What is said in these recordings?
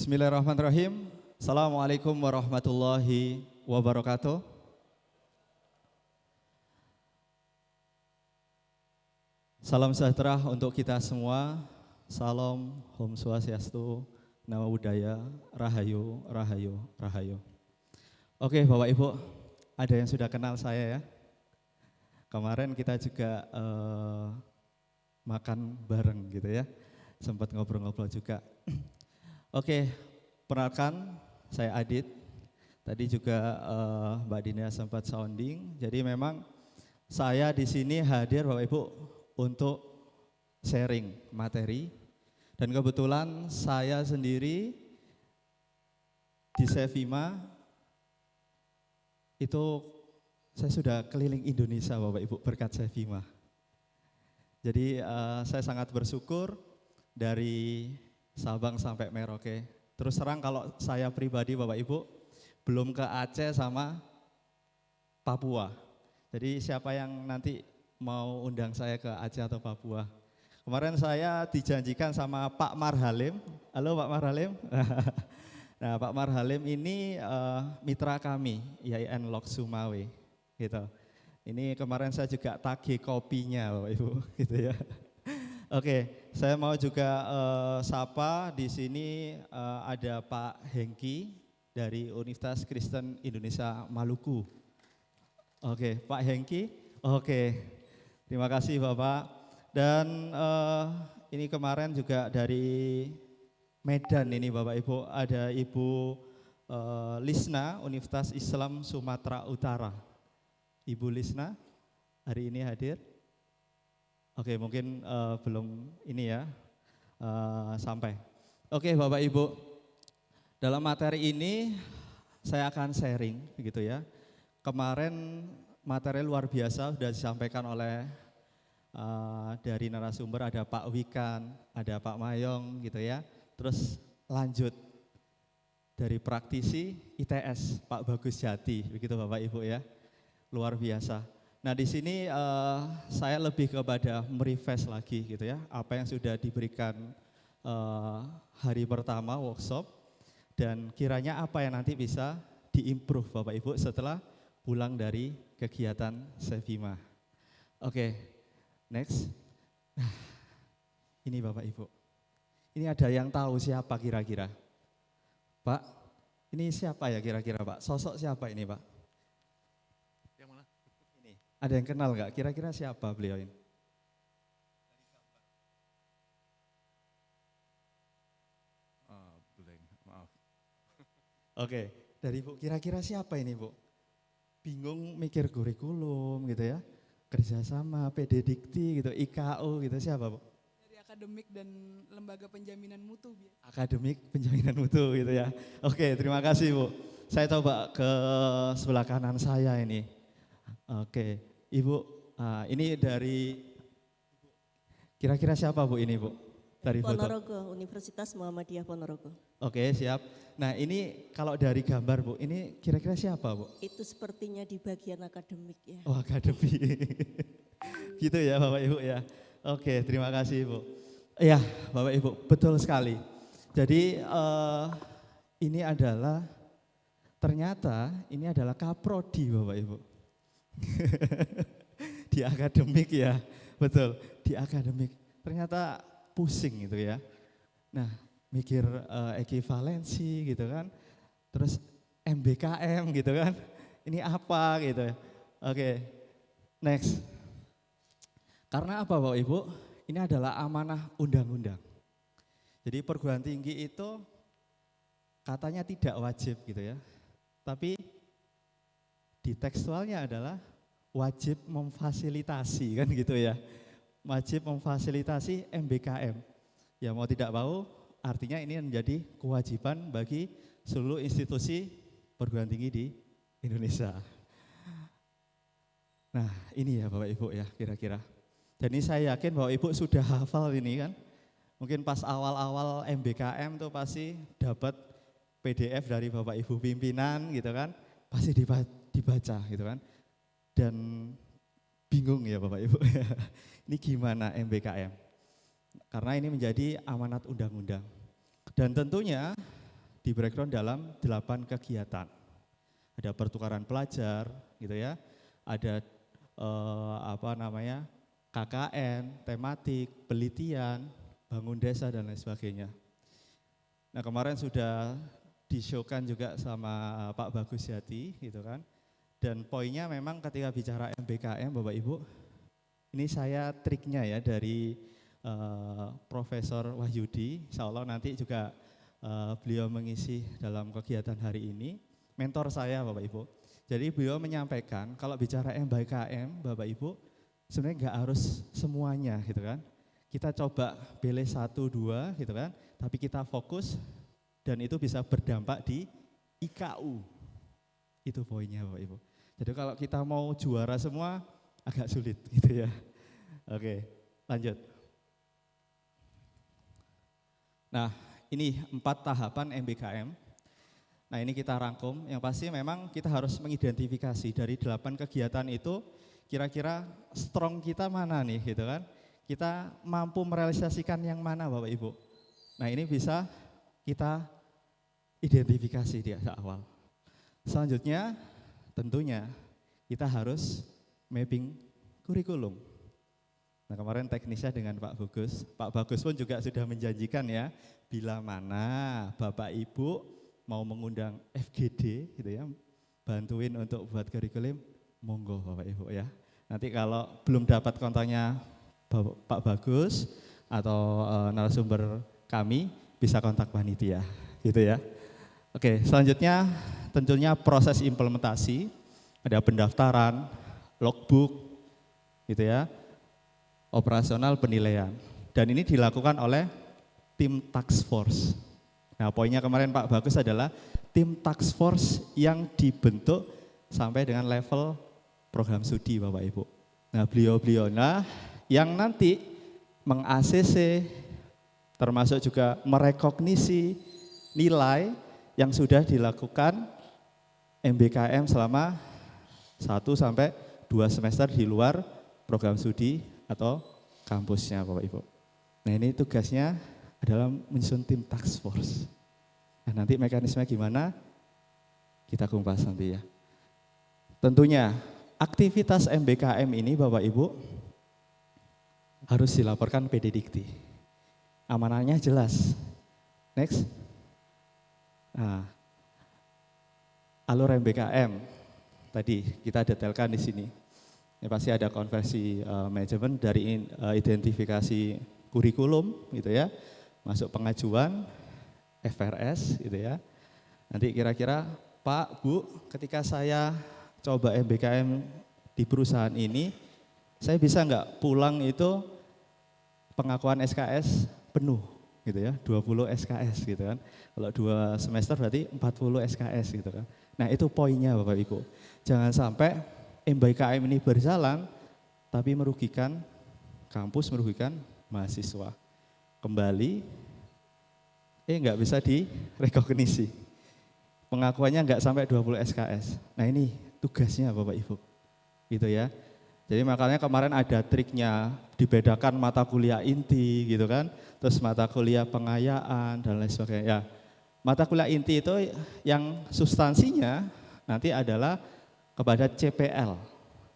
Bismillahirrahmanirrahim. Assalamualaikum warahmatullahi wabarakatuh. Salam sejahtera untuk kita semua. Salam, Om Swastiastu, Namo Buddhaya, Rahayu, Rahayu, Rahayu. Oke Bapak Ibu, ada yang sudah kenal saya ya. Kemarin kita juga makan bareng gitu ya. Sempat ngobrol-ngobrol juga. Oke, perkenalkan saya Adit. Tadi juga Mbak Dina sempat sounding. Jadi memang saya di sini hadir Bapak Ibu untuk sharing materi. Dan kebetulan saya sendiri di Sevima itu saya sudah keliling Indonesia Bapak Ibu berkat Sevima. Jadi saya sangat bersyukur dari Sabang sampai Merauke. Terus terang kalau saya pribadi Bapak Ibu belum ke Aceh sama Papua. Jadi siapa yang nanti mau undang saya ke Aceh atau Papua? Kemarin saya dijanjikan sama Pak Marhalim. Halo Pak Marhalim. Nah Pak Marhalim ini mitra kami IAIN Lok Sumawe. Gitu. Ini kemarin saya juga tagih kopinya Bapak Ibu gitu ya. Oke, saya mau juga sapa di sini ada Pak Hengki dari Universitas Kristen Indonesia Maluku. Oke, Pak Hengki. Oke, terima kasih Bapak. Dan ini kemarin juga dari Medan ini Bapak Ibu ada Ibu Lisna Universitas Islam Sumatera Utara. Ibu Lisna hari ini hadir. Oke, mungkin belum ini ya sampai. Oke, Bapak Ibu, dalam materi ini saya akan sharing, begitu ya. Kemarin materi luar biasa sudah disampaikan oleh dari narasumber ada Pak Wikan, ada Pak Mayong, gitu ya. Terus lanjut dari praktisi ITS Pak Bagus Jati, begitu Bapak Ibu ya. Luar biasa. Nah di sini saya lebih kepada merefresh lagi gitu ya, apa yang sudah diberikan hari pertama workshop dan kiranya apa yang nanti bisa diimprove Bapak Ibu setelah pulang dari kegiatan Sevima. Oke, next. Nah, ini Bapak Ibu, ini ada yang tahu siapa kira-kira? Pak, ini siapa ya kira-kira Pak? Sosok siapa ini Pak? Ada yang kenal nggak? Kira-kira siapa beliau ini? Maaf. Oke, dari Bu, kira-kira siapa ini Bu? Bingung mikir kurikulum gitu ya, kerjasama, PD Dikti gitu, IKU gitu, siapa Bu? Dari akademik dan lembaga penjaminan mutu. Akademik penjaminan mutu gitu ya. Oke, terima kasih Bu. Saya coba ke sebelah kanan saya ini. Oke. Ibu, ini dari, kira-kira siapa Bu ini Bu? Dari Ponorogo, Universitas Muhammadiyah Ponorogo. Oke, siap. Nah ini kalau dari gambar Bu, ini kira-kira siapa Bu? Itu sepertinya di bagian akademik ya. Oh akademik, gitu ya Bapak Ibu ya. Oke, terima kasih Bu. Iya Bapak Ibu, betul sekali. Jadi ini adalah, ternyata ini adalah kaprodi Bapak Ibu. Di akademik ya, betul, di akademik. Ternyata pusing gitu ya. Nah, mikir ekivalensi gitu kan, terus MBKM gitu kan, ini apa gitu ya. Oke, next. Karena apa Bapak Ibu? Ini adalah amanah undang-undang. Jadi perguruan tinggi itu katanya tidak wajib gitu ya, tapi di tekstualnya adalah wajib memfasilitasi kan gitu ya. Wajib memfasilitasi MBKM. Ya mau tidak mau artinya ini menjadi kewajiban bagi seluruh institusi perguruan tinggi di Indonesia. Nah ini ya Bapak Ibu ya kira-kira. Dan ini saya yakin Bapak Ibu sudah hafal ini kan. Mungkin pas awal-awal MBKM tuh pasti dapat PDF dari Bapak Ibu pimpinan gitu kan. Pasti dibaca gitu kan. Dan bingung ya Bapak Ibu, ini gimana MBKM? Karena ini menjadi amanat undang-undang. Dan tentunya di breakdown dalam 8 kegiatan. Ada pertukaran pelajar, gitu ya. Ada KKN, tematik, penelitian, bangun desa dan lain sebagainya. Nah, kemarin sudah di-show-kan juga sama Pak Bagus Yati, gitu kan. Dan poinnya memang ketika bicara MBKM, Bapak Ibu, ini saya triknya ya dari Profesor Wahyudi, insya Allah nanti juga beliau mengisi dalam kegiatan hari ini, mentor saya Bapak Ibu. Jadi beliau menyampaikan kalau bicara MBKM, Bapak Ibu, sebenarnya enggak harus semuanya gitu kan. Kita coba pilih 1, 2 gitu kan, tapi kita fokus dan itu bisa berdampak di IKU. Itu poinnya Bapak Ibu. Jadi kalau kita mau juara semua agak sulit gitu ya. Oke, lanjut. Nah, ini 4 tahapan MBKM. Nah, ini kita rangkum. Yang pasti memang kita harus mengidentifikasi dari 8 kegiatan itu kira-kira strong kita mana nih gitu kan. Kita mampu merealisasikan yang mana Bapak Ibu. Nah, ini bisa kita identifikasi di awal. Selanjutnya tentunya kita harus mapping kurikulum. Nah, kemarin teknisnya dengan Pak Bagus. Pak Bagus pun juga sudah menjanjikan ya, bila mana Bapak Ibu mau mengundang FGD gitu ya, bantuin untuk buat kurikulum, monggo Bapak Ibu ya. Nanti kalau belum dapat kontaknya Pak Bagus atau narasumber kami, bisa kontak panitia gitu ya. Oke, selanjutnya tentunya proses implementasi, ada pendaftaran, logbook gitu ya, operasional penilaian. Dan ini dilakukan oleh tim task force. Nah, poinnya kemarin Pak Bagus adalah tim task force yang dibentuk sampai dengan level program studi Bapak Ibu. Nah, beliau-beliau yang nanti meng-ACC termasuk juga merekognisi nilai yang sudah dilakukan MBKM selama 1 sampai 2 semester di luar program studi atau kampusnya Bapak Ibu. Nah, ini tugasnya adalah menyusun tim task force. Nah, nanti mekanisme gimana kita kupas nanti ya. Tentunya aktivitas MBKM ini Bapak Ibu harus dilaporkan PD Dikti. Amanahnya jelas. Next. Nah, alur MBKM tadi kita detailkan di sini. Ini pasti ada konversi manajemen dari identifikasi kurikulum gitu ya, masuk pengajuan FRS gitu ya. Nanti kira-kira Pak, Bu, ketika saya coba MBKM di perusahaan ini, saya bisa enggak pulang itu pengakuan SKS penuh gitu ya, 20 SKS gitu kan. Kalau 2 semester berarti 40 SKS gitu kan. Nah, itu poinnya Bapak Ibu. Jangan sampai MBKM ini berjalan tapi merugikan kampus, merugikan mahasiswa. Kembali enggak bisa direkognisi. Pengakuannya enggak sampai 20 SKS. Nah, ini tugasnya Bapak Ibu. Gitu ya. Jadi makanya kemarin ada triknya, dibedakan mata kuliah inti gitu kan, terus mata kuliah pengayaan dan lain sebagainya. Ya, mata kuliah inti itu yang substansinya nanti adalah kepada CPL.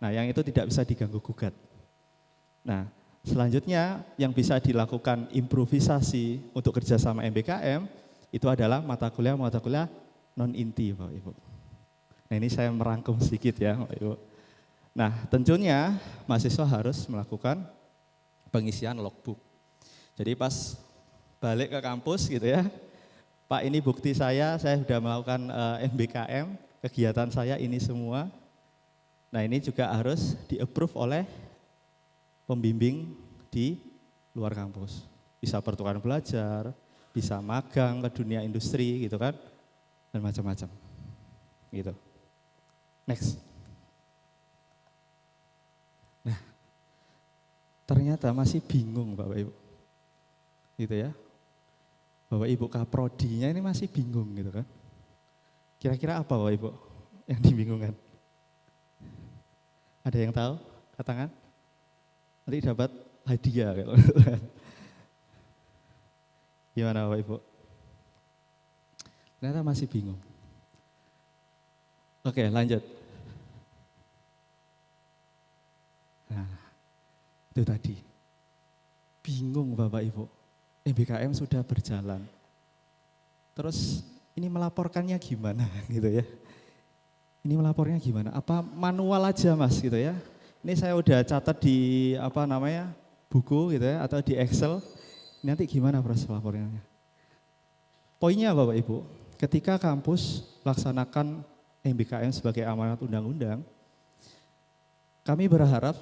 Nah, yang itu tidak bisa diganggu gugat. Nah, selanjutnya yang bisa dilakukan improvisasi untuk kerjasama MBKM itu adalah mata kuliah non inti Bapak Ibu. Nah, ini saya merangkum sedikit ya Bapak Ibu. Nah, tentunya mahasiswa harus melakukan pengisian logbook. Jadi pas balik ke kampus gitu ya, Pak ini bukti saya sudah melakukan MBKM, kegiatan saya ini semua. Nah, ini juga harus di-approve oleh pembimbing di luar kampus. Bisa pertukaran belajar, bisa magang ke dunia industri gitu kan, dan macam-macam. Gitu. Next. Nah, ternyata masih bingung Bapak Ibu. Gitu ya. Bapak Ibu Kaprodinya ini masih bingung gitu kan. Kira-kira apa Bapak Ibu yang dibingungkan? Ada yang tahu? Katakan. Nanti dapat hadiah. Gimana Bapak Ibu? Ternyata masih bingung. Oke, lanjut. Nah, itu tadi. Bingung Bapak Ibu. MBKM sudah berjalan. Terus ini melaporkannya gimana gitu ya. Ini melapornya gimana? Apa manual aja Mas gitu ya. Ini saya udah catat di buku gitu ya atau di Excel. Nanti gimana proses laporannya? Poinnya Bapak Ibu, ketika kampus melaksanakan MBKM sebagai amanat undang-undang, kami berharap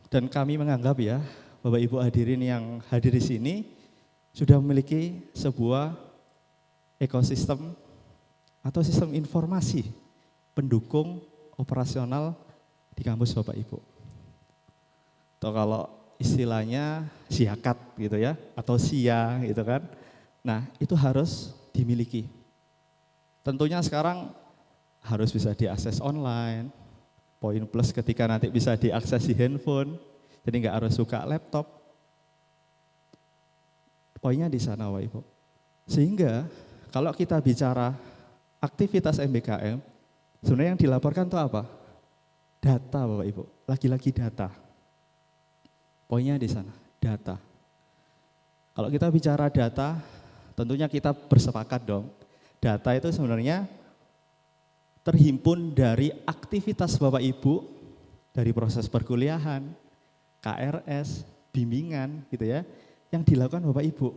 dan kami menganggap ya, Bapak Ibu hadirin yang hadir di sini sudah memiliki sebuah ekosistem atau sistem informasi pendukung operasional di kampus Bapak Ibu. Atau kalau istilahnya siakat gitu ya, atau SIA gitu kan. Nah itu harus dimiliki. Tentunya sekarang harus bisa diakses online, poin plus ketika nanti bisa diakses di handphone, jadi nggak harus buka laptop. Poinnya di sana Bapak Ibu. Sehingga kalau kita bicara aktivitas MBKM, sebenarnya yang dilaporkan itu apa? Data Bapak Ibu, lagi-lagi data. Poinnya di sana, data. Kalau kita bicara data, tentunya kita bersepakat dong. Data itu sebenarnya terhimpun dari aktivitas Bapak Ibu, dari proses perkuliahan, KRS, bimbingan gitu ya, yang dilakukan Bapak Ibu.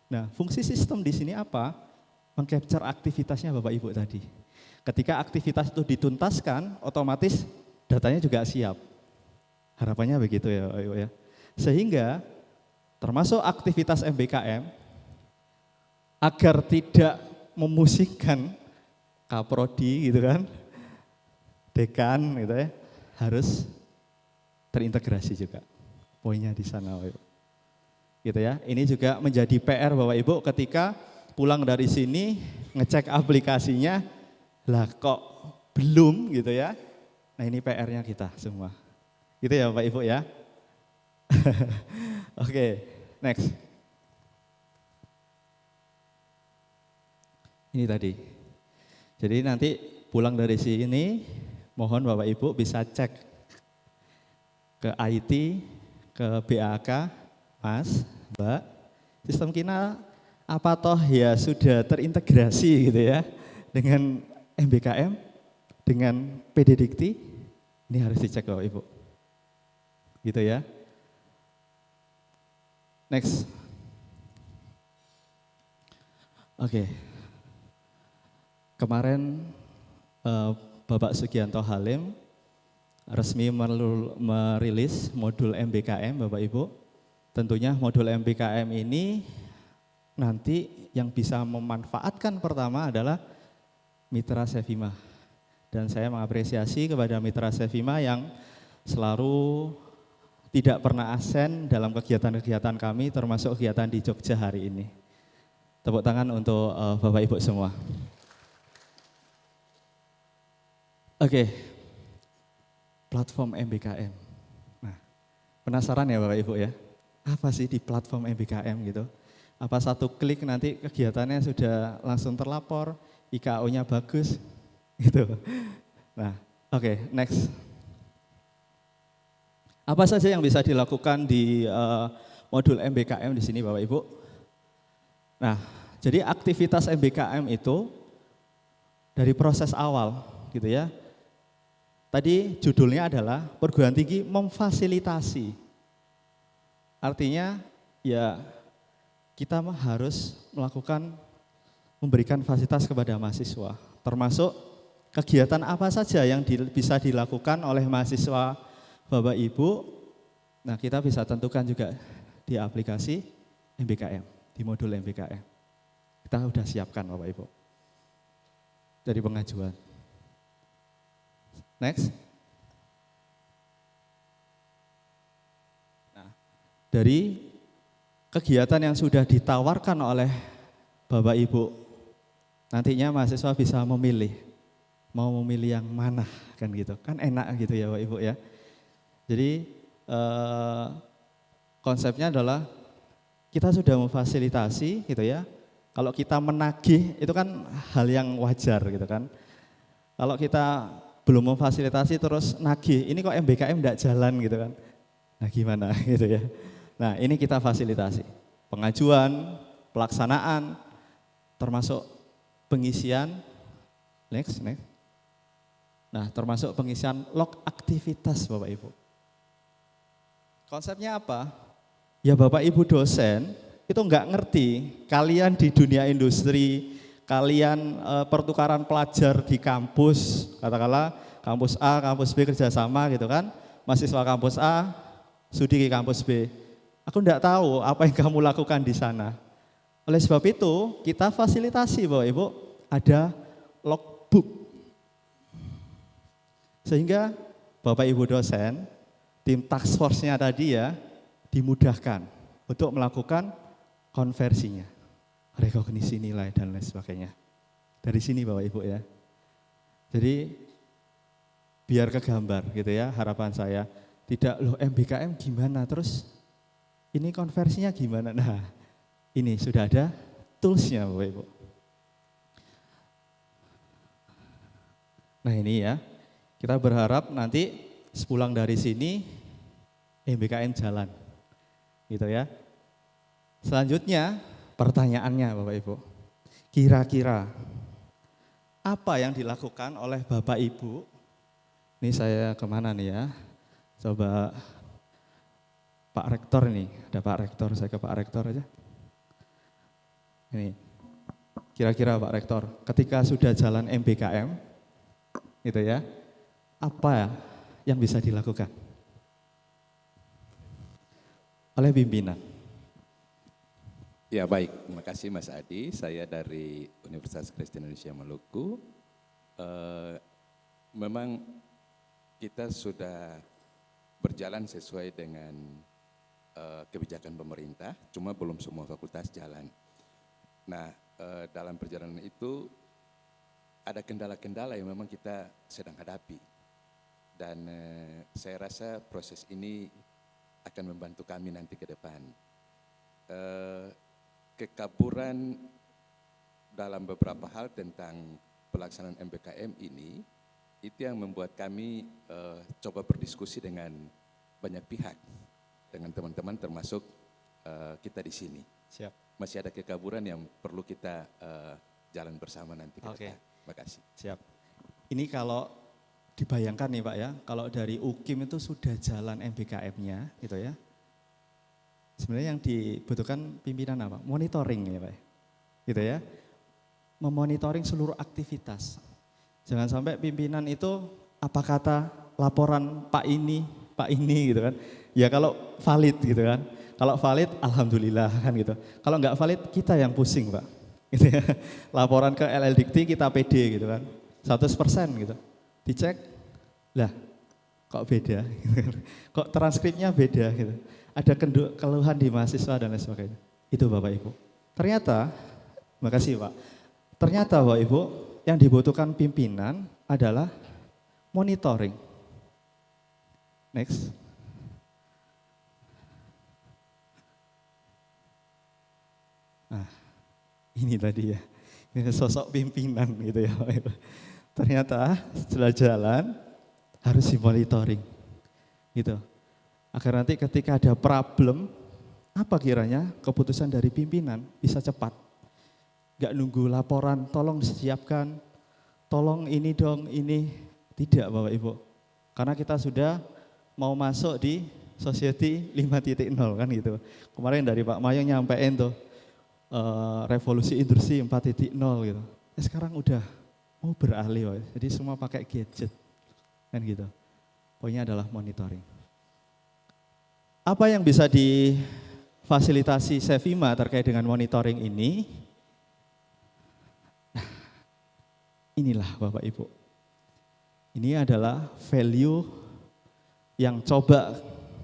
Nah, fungsi sistem di sini apa? Mengcapture aktivitasnya Bapak Ibu tadi. Ketika aktivitas itu dituntaskan, otomatis datanya juga siap. Harapannya begitu ya Bapak Ibu ya. Sehingga termasuk aktivitas MBKM agar tidak memusingkan kaprodi gitu kan, dekan gitu ya, harus terintegrasi juga. Poinnya di sana Bapak Ibu. Gitu ya. Ini juga menjadi PR Bapak Ibu ketika pulang dari sini ngecek aplikasinya, lah kok belum gitu ya. Nah ini PR-nya kita semua. Gitu ya Bapak Ibu ya. Oke, next. Ini tadi. Jadi nanti pulang dari sini, mohon Bapak Ibu bisa cek ke IT, ke BAK, Mas, Mbak, sistem kita apa toh ya sudah terintegrasi gitu ya dengan MBKM, dengan PD Dikti, ini harus dicek Bapak Ibu. Gitu ya. Next. Oke. Kemarin Bapak Sugianto Halim resmi merilis modul MBKM Bapak Ibu. Tentunya modul MBKM ini nanti yang bisa memanfaatkan pertama adalah Mitra Sevima. Dan saya mengapresiasi kepada Mitra Sevima yang selalu tidak pernah absen dalam kegiatan-kegiatan kami, termasuk kegiatan di Jogja hari ini. Tepuk tangan untuk Bapak Ibu semua. Oke, platform MBKM. Nah, penasaran ya Bapak Ibu ya? Apa sih di platform MBKM gitu? Apa satu klik nanti kegiatannya sudah langsung terlapor, IKO-nya bagus, gitu. Nah, oke, next. Apa saja yang bisa dilakukan di modul MBKM di sini Bapak Ibu? Nah, jadi aktivitas MBKM itu dari proses awal gitu ya. Tadi judulnya adalah perguruan tinggi memfasilitasi. Artinya ya kita harus memberikan fasilitas kepada mahasiswa. Termasuk kegiatan apa saja yang bisa dilakukan oleh mahasiswa Bapak Ibu, nah kita bisa tentukan juga di aplikasi MBKM, di modul MBKM. Kita sudah siapkan Bapak Ibu. Dari pengajuan. Next. Nah, dari kegiatan yang sudah ditawarkan oleh Bapak Ibu, nantinya mahasiswa bisa memilih, mau memilih yang mana kan gitu, kan enak gitu ya Bapak Ibu ya. Jadi konsepnya adalah kita sudah memfasilitasi gitu ya. Kalau kita menagih itu kan hal yang wajar gitu kan. Kalau kita belum memfasilitasi terus nagih, ini kok MBKM enggak jalan gitu kan. Nah gimana gitu ya. Nah ini kita fasilitasi. Pengajuan, pelaksanaan, termasuk pengisian, next. Nah termasuk pengisian log aktivitas Bapak Ibu. Konsepnya apa? Ya Bapak Ibu dosen itu enggak ngerti, kalian di dunia industri, kalian pertukaran pelajar di kampus, katakanlah kampus A, kampus B kerjasama gitu kan, mahasiswa kampus A, studi ke kampus B. Aku enggak tahu apa yang kamu lakukan di sana. Oleh sebab itu, kita fasilitasi Bapak Ibu, ada logbook. Sehingga Bapak Ibu dosen, tim task force-nya tadi ya, dimudahkan untuk melakukan konversinya. Rekognisi nilai dan lain sebagainya. Dari sini Bapak Ibu ya. Jadi biar kegambar gitu ya harapan saya. Tidak loh MBKM gimana terus ini konversinya gimana. Nah ini sudah ada toolsnya Bapak Ibu. Nah ini ya kita berharap nanti sepulang dari sini MBKM jalan gitu ya. Selanjutnya pertanyaannya Bapak Ibu, kira-kira apa yang dilakukan oleh Bapak Ibu? Ini saya kemana nih ya? Coba Pak Rektor nih, ada Pak Rektor, saya ke Pak Rektor aja. Ini, kira-kira Pak Rektor, ketika sudah jalan MBKM, gitu ya, apa yang bisa dilakukan oleh pimpinan? Ya baik, terima kasih Mas Adi. Saya dari Universitas Kristen Indonesia Maluku. Memang kita sudah berjalan sesuai dengan kebijakan pemerintah, cuma belum semua fakultas jalan. Nah, dalam perjalanan itu ada kendala-kendala yang memang kita sedang hadapi. Dan saya rasa proses ini akan membantu kami nanti ke depan. Kekaburan dalam beberapa hal tentang pelaksanaan MBKM ini, itu yang membuat kami coba berdiskusi dengan banyak pihak, dengan teman-teman termasuk kita di sini. Siap. Masih ada kekaburan yang perlu kita jalan bersama nanti ke Oke. depan. Terima kasih. Siap. Ini kalau dibayangkan nih Pak ya, kalau dari UKIM itu sudah jalan MBKM-nya gitu ya. Sebenarnya yang dibutuhkan pimpinan apa? Monitoring ya Pak. Gitu ya. Memonitoring seluruh aktivitas. Jangan sampai pimpinan itu apa kata laporan Pak ini gitu kan. Ya kalau valid gitu kan. Kalau valid alhamdulillah kan gitu. Kalau enggak valid kita yang pusing Pak. Gitu ya. Laporan ke LLDikti kita PD gitu kan. 100% gitu. Dicek, lah kok beda, kok transkripnya beda gitu. Ada keluhan di mahasiswa dan lain sebagainya. Itu Bapak Ibu. Ternyata, makasih Pak. Ternyata Bapak Ibu, yang dibutuhkan pimpinan adalah monitoring. Next. Nah, ini tadi ya. Ini sosok pimpinan gitu ya Bapak Ibu. Ternyata setelah jalan harus dimonitoring. Gitu. Agar nanti ketika ada problem, apa kiranya keputusan dari pimpinan bisa cepat. Enggak nunggu laporan, tolong siapkan, tolong ini dong, ini. Tidak Bapak Ibu. Karena kita sudah mau masuk di Society 5.0 kan gitu. Kemarin dari Pak Mayong nyampein tuh, revolusi industri 4.0 gitu. Sekarang udah mau beralih, Pak. Jadi semua pakai gadget. Kan gitu. Poinnya adalah monitoring. Apa yang bisa difasilitasi Sevima terkait dengan monitoring ini? Inilah Bapak Ibu. Ini adalah value yang coba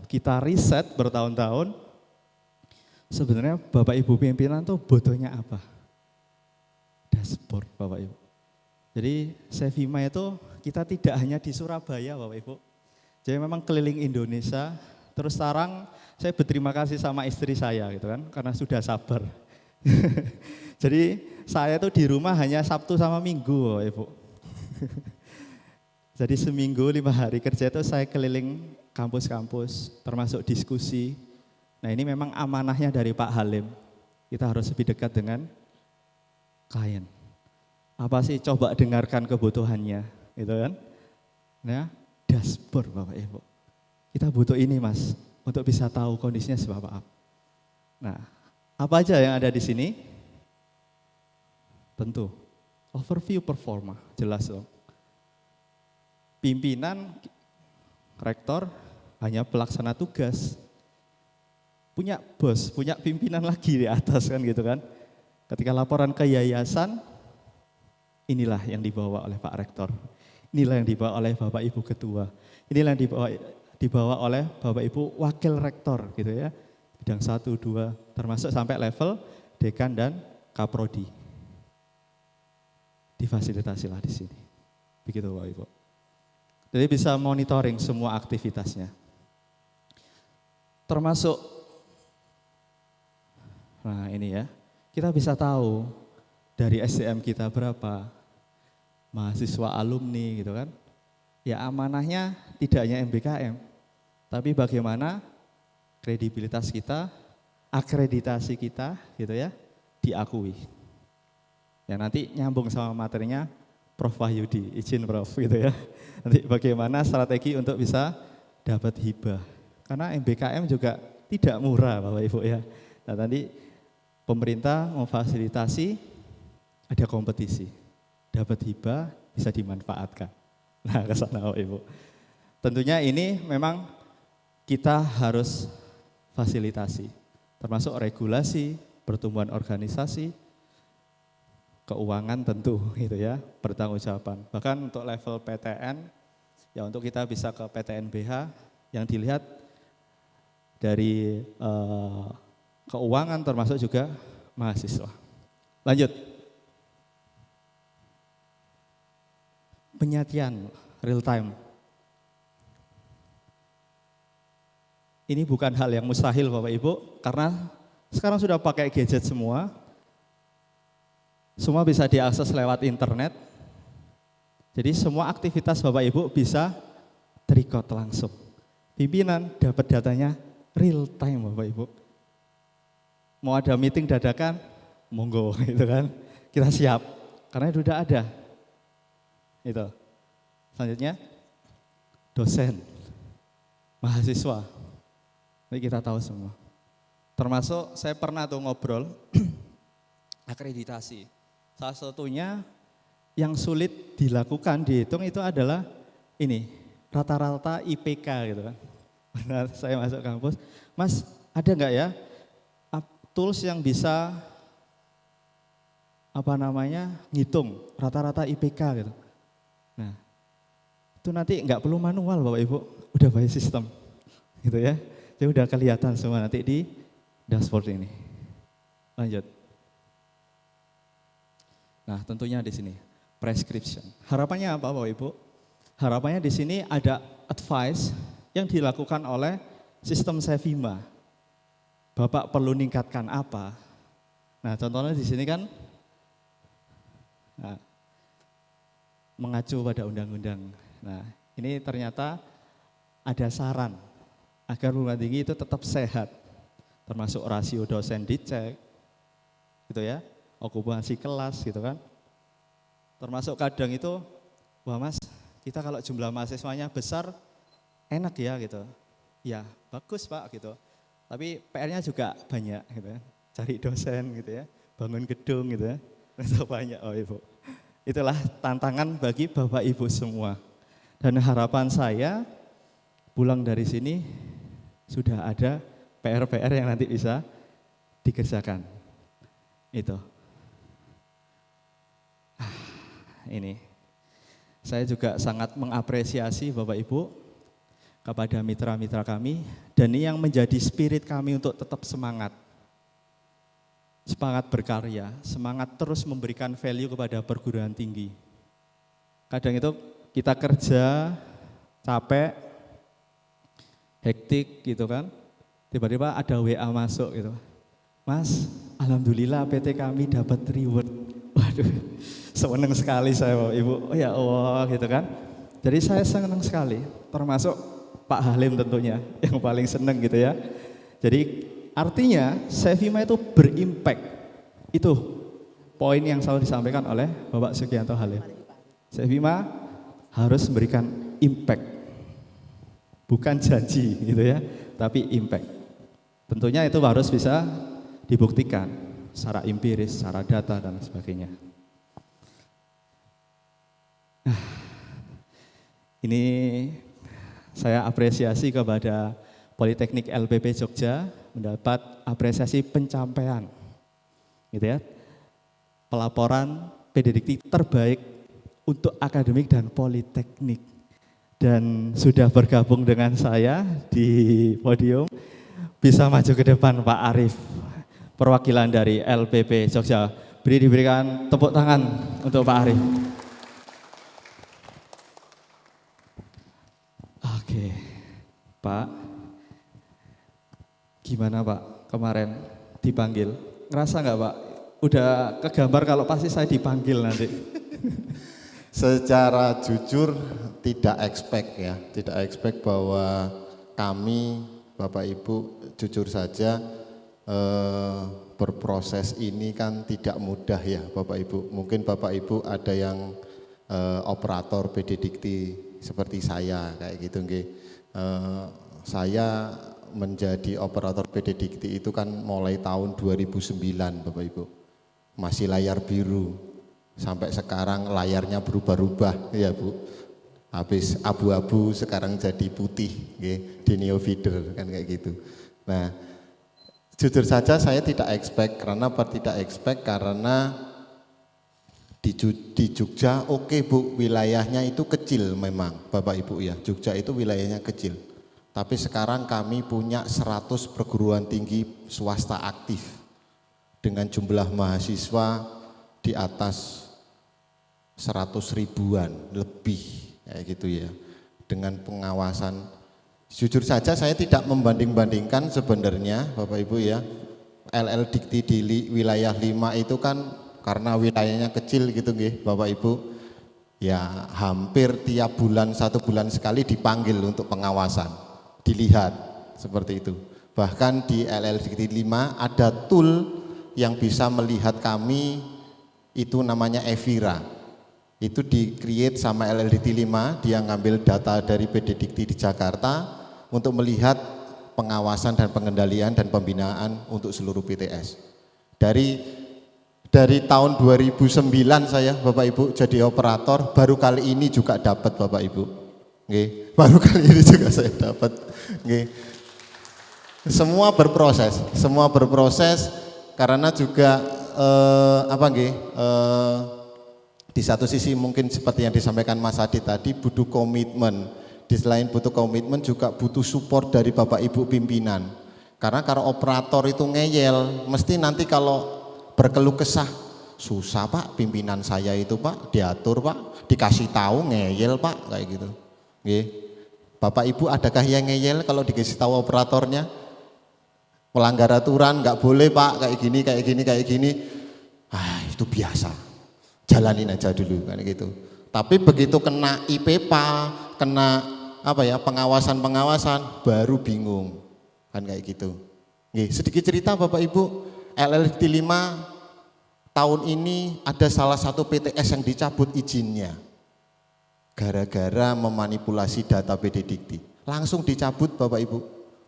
kita riset bertahun-tahun. Sebenarnya Bapak Ibu pimpinan tuh butuhnya apa? Dashboard Bapak Ibu. Jadi Sevima itu kita tidak hanya di Surabaya Bapak Ibu. Jadi memang keliling Indonesia. Terus sekarang saya berterima kasih sama istri saya gitu kan, karena sudah sabar. Jadi saya tuh di rumah hanya Sabtu sama Minggu, Bapak Ibu. Jadi seminggu 5 hari kerja itu saya keliling kampus-kampus, termasuk diskusi. Nah ini memang amanahnya dari Pak Halim. Kita harus lebih dekat dengan klien. Apa sih, coba dengarkan kebutuhannya, gitu kan? Nah, dashboard Bapak Ibu. Kita butuh ini Mas, untuk bisa tahu kondisinya seperti apa. Nah, apa aja yang ada di sini? Tentu, overview performa, jelas dong. Pimpinan, rektor hanya pelaksana tugas. Punya bos, punya pimpinan lagi di atas kan gitu kan. Ketika laporan ke yayasan, inilah yang dibawa oleh Pak Rektor. Inilah yang dibawa oleh Bapak Ibu Ketua. Inilah yang dibawa oleh Bapak Ibu Wakil Rektor gitu ya. Bidang 1, 2, termasuk sampai level dekan dan kaprodi. Difasilitasilah di sini. Begitu Bapak Ibu. Jadi bisa monitoring semua aktivitasnya. Termasuk, nah ini ya, kita bisa tahu dari SDM kita berapa, mahasiswa alumni gitu kan. Ya amanahnya tidak hanya MBKM, tapi bagaimana kredibilitas kita, akreditasi kita gitu ya, diakui. Ya nanti nyambung sama materinya Prof Wahyudi, izin Prof gitu ya. Nanti bagaimana strategi untuk bisa dapat hibah. Karena MBKM juga tidak murah Bapak Ibu ya. Nah tadi pemerintah memfasilitasi, ada kompetisi. Dapat hibah bisa dimanfaatkan. Nah ke sana Bapak Ibu. Tentunya ini memang kita harus fasilitasi. Termasuk regulasi, pertumbuhan organisasi, keuangan tentu gitu ya, pertanggungjawaban. Bahkan untuk level PTN, ya untuk kita bisa ke PTNBH yang dilihat dari keuangan termasuk juga mahasiswa. Lanjut. Penyatian real time. Ini bukan hal yang mustahil Bapak Ibu, karena sekarang sudah pakai gadget semua. Semua bisa diakses lewat internet. Jadi semua aktivitas Bapak Ibu bisa terrecord langsung. Pimpinan dapat datanya real time Bapak Ibu. Mau ada meeting dadakan, monggo gitu kan. Kita siap, karena itu sudah ada. Itu. Selanjutnya, dosen, mahasiswa. Ini kita tahu semua. Termasuk saya pernah tuh ngobrol akreditasi. Salah satunya yang sulit dilakukan, dihitung itu adalah ini, rata-rata IPK gitu kan. Benar, saya masuk kampus, Mas ada enggak ya tools yang bisa ngitung rata-rata IPK gitu. Nah, itu nanti enggak perlu manual Bapak Ibu, udah by sistem gitu ya. Jadi udah kelihatan semua nanti di dashboard ini. Lanjut. Nah, tentunya di sini prescription. Harapannya apa Bapak Ibu? Harapannya di sini ada advice yang dilakukan oleh sistem Sevima. Bapak perlu ningkatkan apa? Nah, contohnya di sini kan mengacu pada undang-undang. Nah, ini ternyata ada saran agar perguruan tinggi itu tetap sehat. Termasuk rasio dosen dicek. Gitu ya. Okupansi kelas gitu kan. Termasuk kadang itu, wah Mas, kita kalau jumlah mahasiswanya besar enak ya gitu. Ya bagus Pak gitu. Tapi PR-nya juga banyak gitu ya. Cari dosen gitu ya, bangun gedung gitu ya. Itu banyak oh Ibu. Itulah tantangan bagi Bapak Ibu semua. Dan harapan saya pulang dari sini sudah ada PR-PR yang nanti bisa dikerjakan. Itu. Ini. Saya juga sangat mengapresiasi Bapak Ibu kepada mitra-mitra kami dan ini yang menjadi spirit kami untuk tetap semangat. Semangat berkarya, semangat terus memberikan value kepada perguruan tinggi. Kadang itu kita kerja capek, hektik gitu kan, tiba-tiba ada WA masuk gitu. Mas, alhamdulillah PT kami dapat reward. Waduh, seneng sekali saya Bapak Ibu. Oh ya Allah gitu kan. Jadi saya senang sekali, termasuk Pak Halim tentunya yang paling seneng gitu ya. Jadi artinya Sevima itu berimpact. Itu poin yang selalu disampaikan oleh Bapak Sugianto Halim. Sevima harus memberikan impact. Bukan janji gitu ya, tapi impact. Tentunya itu harus bisa dibuktikan secara empiris, secara data dan sebagainya. Nah, ini saya apresiasi kepada Politeknik LPP Jogja mendapat apresiasi pencapaian, gitu ya. Pelaporan PDDikti terbaik untuk akademik dan politeknik, dan sudah bergabung dengan saya di podium. Bisa maju ke depan Pak Arief, perwakilan dari LPP Jogja. Diberikan tepuk tangan untuk Pak Arief. Oke, Pak, gimana Pak kemarin dipanggil? Ngerasa nggak Pak? Udah kegambar kalau pasti saya dipanggil nanti. Secara jujur tidak expect bahwa kami Bapak Ibu jujur saja berproses ini kan tidak mudah ya Bapak Ibu. Mungkin Bapak Ibu ada yang operator PDDikti seperti saya kayak gitu nggih. Saya menjadi operator PDDikti itu kan mulai tahun 2009 Bapak Ibu. Masih layar biru. Sampai sekarang layarnya berubah-ubah ya Bu. Habis abu-abu sekarang jadi putih di neo feeder kan kayak gitu. Nah, jujur saja saya tidak expect karena di Jogja oke Bu, wilayahnya itu kecil memang Bapak Ibu ya. Jogja itu wilayahnya kecil. Tapi sekarang kami punya 100 perguruan tinggi swasta aktif dengan jumlah mahasiswa di atas 100 ribuan lebih kayak gitu ya, dengan pengawasan. Jujur saja saya tidak membanding-bandingkan sebenarnya Bapak Ibu ya, LL Dikti di wilayah 5 itu kan karena wilayahnya kecil gitu nggih Bapak Ibu, ya hampir tiap bulan 1 bulan sekali dipanggil untuk pengawasan, dilihat seperti itu. Bahkan di LL Dikti 5 ada tool yang bisa melihat kami, itu namanya Evira. Itu di-create sama LLDT 5, dia ngambil data dari PDDikti di Jakarta untuk melihat pengawasan dan pengendalian dan pembinaan untuk seluruh PTS. Dari tahun 2009 saya Bapak Ibu jadi operator, baru kali ini juga dapat Bapak Ibu. Nggih, baru kali ini juga saya dapat. Nggih. Semua berproses karena juga di satu sisi mungkin seperti yang disampaikan Mas Adi tadi, butuh komitmen. Di selain butuh komitmen juga butuh support dari Bapak Ibu pimpinan. Karena kalau operator itu ngeyel, mesti nanti kalau berkeluh kesah, susah Pak pimpinan saya itu Pak, diatur Pak, dikasih tahu ngeyel Pak, kayak gitu. Nggih. Bapak Ibu adakah yang ngeyel kalau dikasih tahu operatornya? Melanggar aturan nggak boleh Pak, kayak gini. Itu biasa. Jalanin aja dulu kan gitu. Tapi begitu kena IPPA, kena pengawasan baru bingung kan kayak gitu. Nggih, sedikit cerita Bapak Ibu, LLDT 5 tahun ini ada salah satu PTS yang dicabut izinnya gara-gara memanipulasi data PDDikti. Langsung dicabut Bapak Ibu,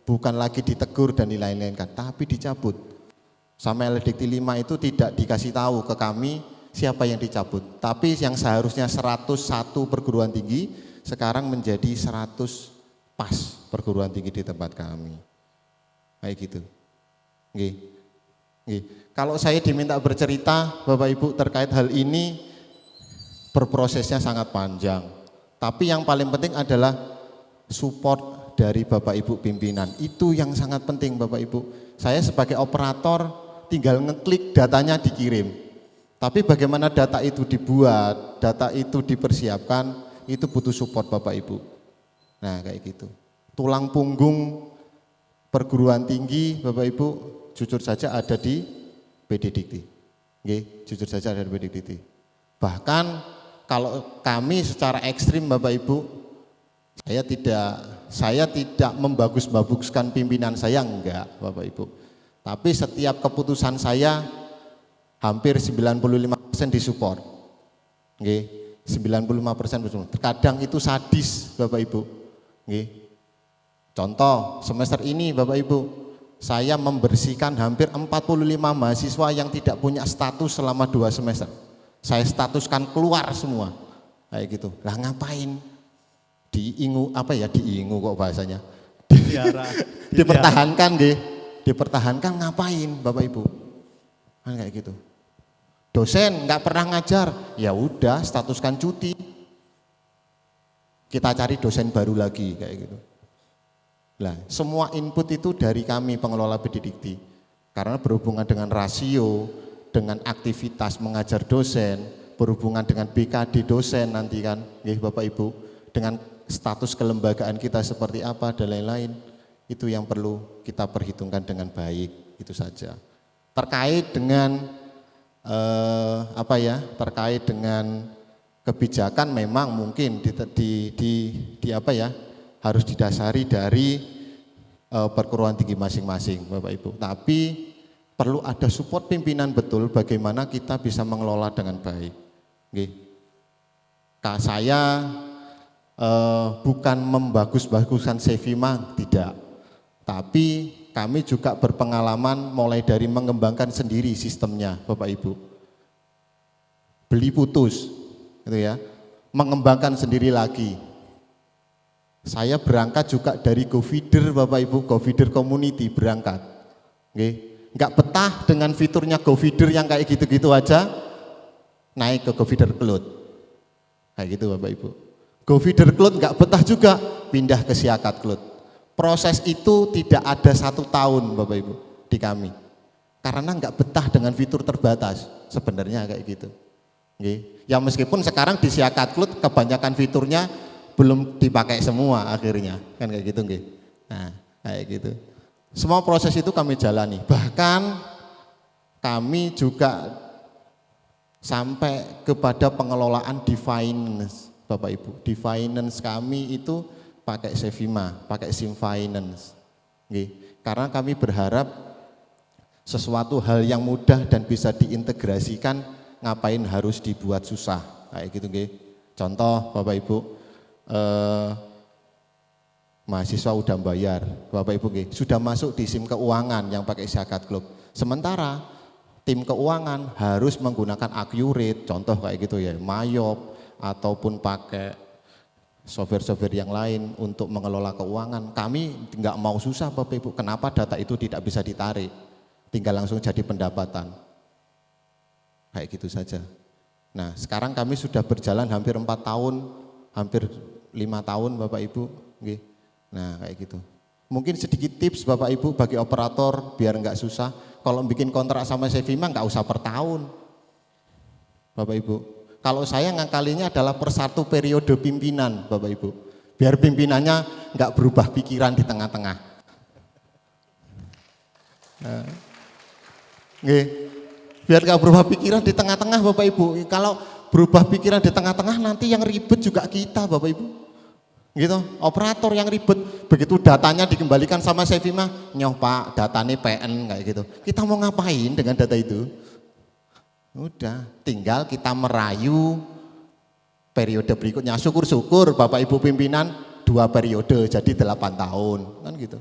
bukan lagi ditegur dan lain-lain kan, tapi dicabut. Sama LLDT 5 itu tidak dikasih tahu ke kami siapa yang dicabut, tapi yang seharusnya 101 perguruan tinggi sekarang menjadi 100 pas perguruan tinggi di tempat kami. Kayak gitu. Nggih. Kalau saya diminta bercerita Bapak Ibu terkait hal ini, berprosesnya sangat panjang. Tapi yang paling penting adalah support dari Bapak Ibu pimpinan. Itu yang sangat penting Bapak Ibu. Saya sebagai operator tinggal ngeklik, datanya dikirim. Tapi bagaimana data itu dibuat, data itu dipersiapkan, itu butuh support Bapak Ibu. Nah kayak gitu. Tulang punggung perguruan tinggi Bapak Ibu jujur saja ada di PD Dikti. Nggih, jujur saja ada di PD Dikti. Bahkan kalau kami secara ekstrim Bapak Ibu, saya tidak membagus-baguskan pimpinan saya, enggak Bapak Ibu. Tapi setiap keputusan saya hampir 95% disupport. Nggih, 95% disupport. Terkadang itu sadis Bapak Ibu. Nggih. Contoh, semester ini Bapak Ibu, saya membersihkan hampir 45 mahasiswa yang tidak punya status selama 2 semester. Saya statuskan keluar semua. Kayak gitu. Lah ngapain? Diingu kok bahasanya. Dipertahankan nggih. Dipertahankan ngapain Bapak Ibu? Kan kayak gitu. Dosen nggak pernah ngajar, ya udah statuskan cuti. Kita cari dosen baru lagi kayak gitu. Lah, semua input itu dari kami pengelola PD Dikti. Karena berhubungan dengan rasio, dengan aktivitas mengajar dosen, berhubungan dengan BKD dosen nanti kan, nggih Bapak Ibu, dengan status kelembagaan kita seperti apa dan lain-lain. Itu yang perlu kita perhitungkan dengan baik, itu saja. Terkait dengan terkait dengan kebijakan memang mungkin harus didasari dari perguruan tinggi masing-masing Bapak Ibu. Tapi perlu ada support pimpinan betul bagaimana kita bisa mengelola dengan baik. Nggih. Saya bukan membagus-baguskan Sevima, tidak. Tapi kami juga berpengalaman mulai dari mengembangkan sendiri sistemnya Bapak Ibu. Beli putus, gitu ya. Mengembangkan sendiri lagi. Saya berangkat juga dari GoFeeder Bapak Ibu, GoFeeder Community berangkat. Nggih. Enggak betah dengan fiturnya GoFeeder yang kayak gitu-gitu aja, naik ke GoFeeder Cloud. Kayak gitu Bapak Ibu. GoFeeder Cloud enggak betah juga, pindah ke Siakat Cloud. Proses itu tidak ada 1 tahun Bapak Ibu di kami. Karena enggak betah dengan fitur terbatas, sebenarnya kayak gitu. Nggih. Ya meskipun sekarang di Siakat Cloud kebanyakan fiturnya belum dipakai semua akhirnya, kan kayak gitu nggih. Nah, kayak gitu. Semua proses itu kami jalani. Bahkan kami juga sampai kepada pengelolaan di finance, Bapak Ibu. Di finance kami itu pakai Sevima, pakai Sim Finance. Nggih. Karena kami berharap sesuatu hal yang mudah dan bisa diintegrasikan, ngapain harus dibuat susah, kayak gitu nggih. Contoh Bapak Ibu, mahasiswa udah bayar, Bapak Ibu nggih, sudah masuk di SIM keuangan yang pakai Zakat Club. Sementara tim keuangan harus menggunakan Accurate, contoh kayak gitu ya, Mayop ataupun pakai software-software yang lain untuk mengelola keuangan. Kami nggak mau susah Bapak Ibu, kenapa data itu tidak bisa ditarik, tinggal langsung jadi pendapatan. Kayak gitu saja. Nah sekarang kami sudah berjalan hampir 4 tahun, hampir 5 tahun Bapak Ibu. Nah kayak gitu. Mungkin sedikit tips Bapak Ibu bagi operator biar nggak susah. Kalau bikin kontrak sama Sevima nggak usah per tahun Bapak Ibu. Kalau saya ngakalinya adalah per 1 periode pimpinan Bapak Ibu. Biar pimpinannya nggak berubah pikiran di tengah-tengah. Nah, biar nggak berubah pikiran di tengah-tengah Bapak Ibu. Kalau berubah pikiran di tengah-tengah nanti yang ribet juga kita Bapak Ibu. Gitu, operator yang ribet. Begitu datanya dikembalikan sama Sevima, nyoh Pak, datanya PN kayak gitu. Kita mau ngapain dengan data itu? Udah, tinggal kita merayu periode berikutnya. Syukur-syukur Bapak Ibu pimpinan 2 periode jadi 8 tahun, kan gitu.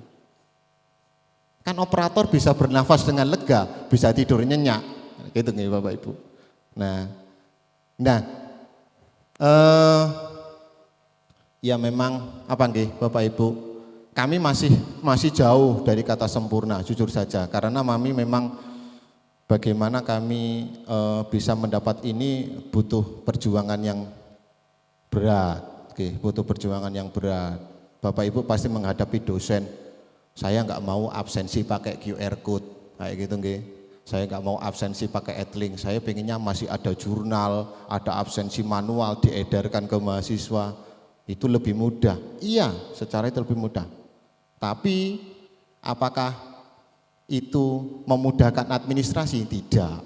Kan operator bisa bernafas dengan lega, bisa tidur nyenyak, gitu nih Bapak Ibu. Ya memang apa nggih Bapak Ibu, kami masih jauh dari kata sempurna, jujur saja. Karena kami memang bagaimana kami bisa mendapat ini butuh perjuangan yang berat, butuh perjuangan yang berat. Bapak Ibu pasti menghadapi dosen, saya nggak mau absensi pakai QR code, kayak gitu nggih. Saya nggak mau absensi pakai Edlink, saya pengennya masih ada jurnal, ada absensi manual diedarkan ke mahasiswa, itu lebih mudah. Iya, secara itu lebih mudah. Tapi apakah itu memudahkan administrasi? Tidak.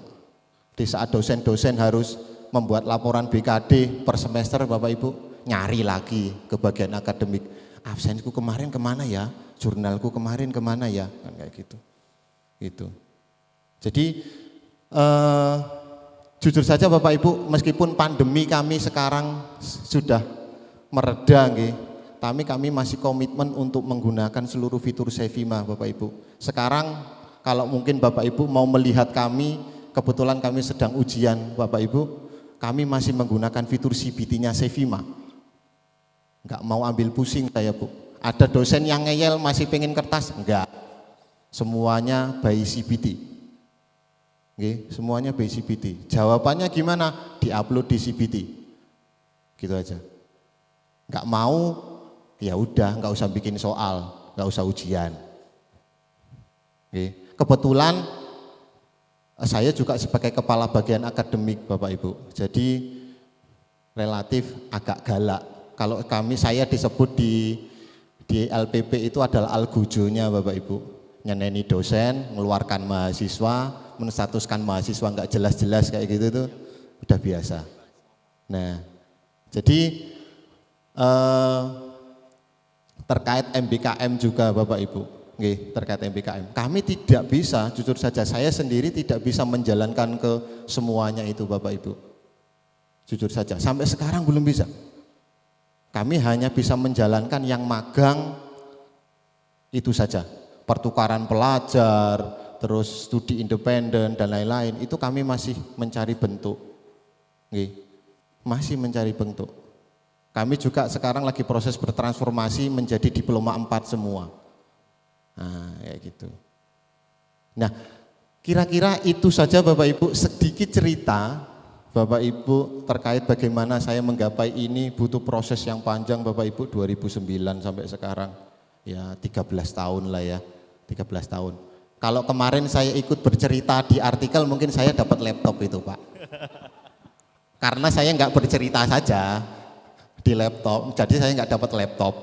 Di saat dosen-dosen harus membuat laporan BKD per semester, Bapak Ibu nyari lagi ke bagian akademik. Absenku kemarin kemana ya? Jurnalku kemarin kemana ya? Kan kayak gitu. Gitu. Jadi jujur saja Bapak Ibu, meskipun pandemi kami sekarang sudah mereda, tapi kami masih komitmen untuk menggunakan seluruh fitur Sevima Bapak Ibu. Sekarang kalau mungkin Bapak Ibu mau melihat kami, kebetulan kami sedang ujian Bapak Ibu, kami masih menggunakan fitur CBT-nya Sevima. Enggak mau ambil pusing saya Bu. Ada dosen yang ngeyel masih pengen kertas? Enggak. Semuanya by CBT. Semuanya by CBT. Jawabannya gimana? Diupload di CBT. Gitu aja. Enggak mau, ya udah, enggak usah bikin soal, enggak usah ujian. Kebetulan saya juga sebagai kepala bagian akademik Bapak Ibu. Jadi relatif agak galak. Kalau saya disebut di LPP itu adalah algojonya Bapak Ibu. Nyeneni dosen, mengeluarkan mahasiswa, menstatuskan mahasiswa enggak jelas-jelas kayak gitu tuh udah biasa. Nah, jadi terkait MBKM juga Bapak Ibu, terkait MBKM, kami tidak bisa, jujur saja saya sendiri tidak bisa menjalankan ke semuanya itu Bapak Ibu. Jujur saja, sampai sekarang belum bisa. Kami hanya bisa menjalankan yang magang itu saja, pertukaran pelajar, terus studi independen dan lain-lain, itu kami masih mencari bentuk. Masih mencari bentuk. Kami juga sekarang lagi proses bertransformasi menjadi diploma 4 semua. Nah, kayak gitu. Nah, kira-kira itu saja Bapak Ibu, sedikit cerita Bapak Ibu terkait bagaimana saya menggapai ini, butuh proses yang panjang Bapak Ibu, 2009 sampai sekarang. Ya 13 tahun lah ya, 13 tahun. Kalau kemarin saya ikut bercerita di artikel mungkin saya dapat laptop itu Pak. Karena saya nggak bercerita saja di laptop, jadi saya nggak dapat laptop.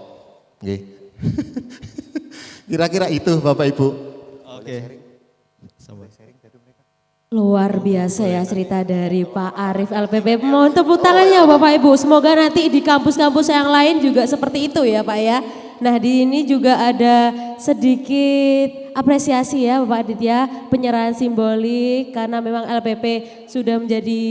Kira-kira itu Bapak Ibu. Oke. Luar biasa ya cerita dari Pak Arief LPP. Mohon tepuk tangannya Bapak Ibu. Semoga nanti di kampus-kampus yang lain juga seperti itu ya Pak ya. Nah di ini juga ada sedikit apresiasi ya Bapak Aditya, penyerahan simbolik karena memang LPP sudah menjadi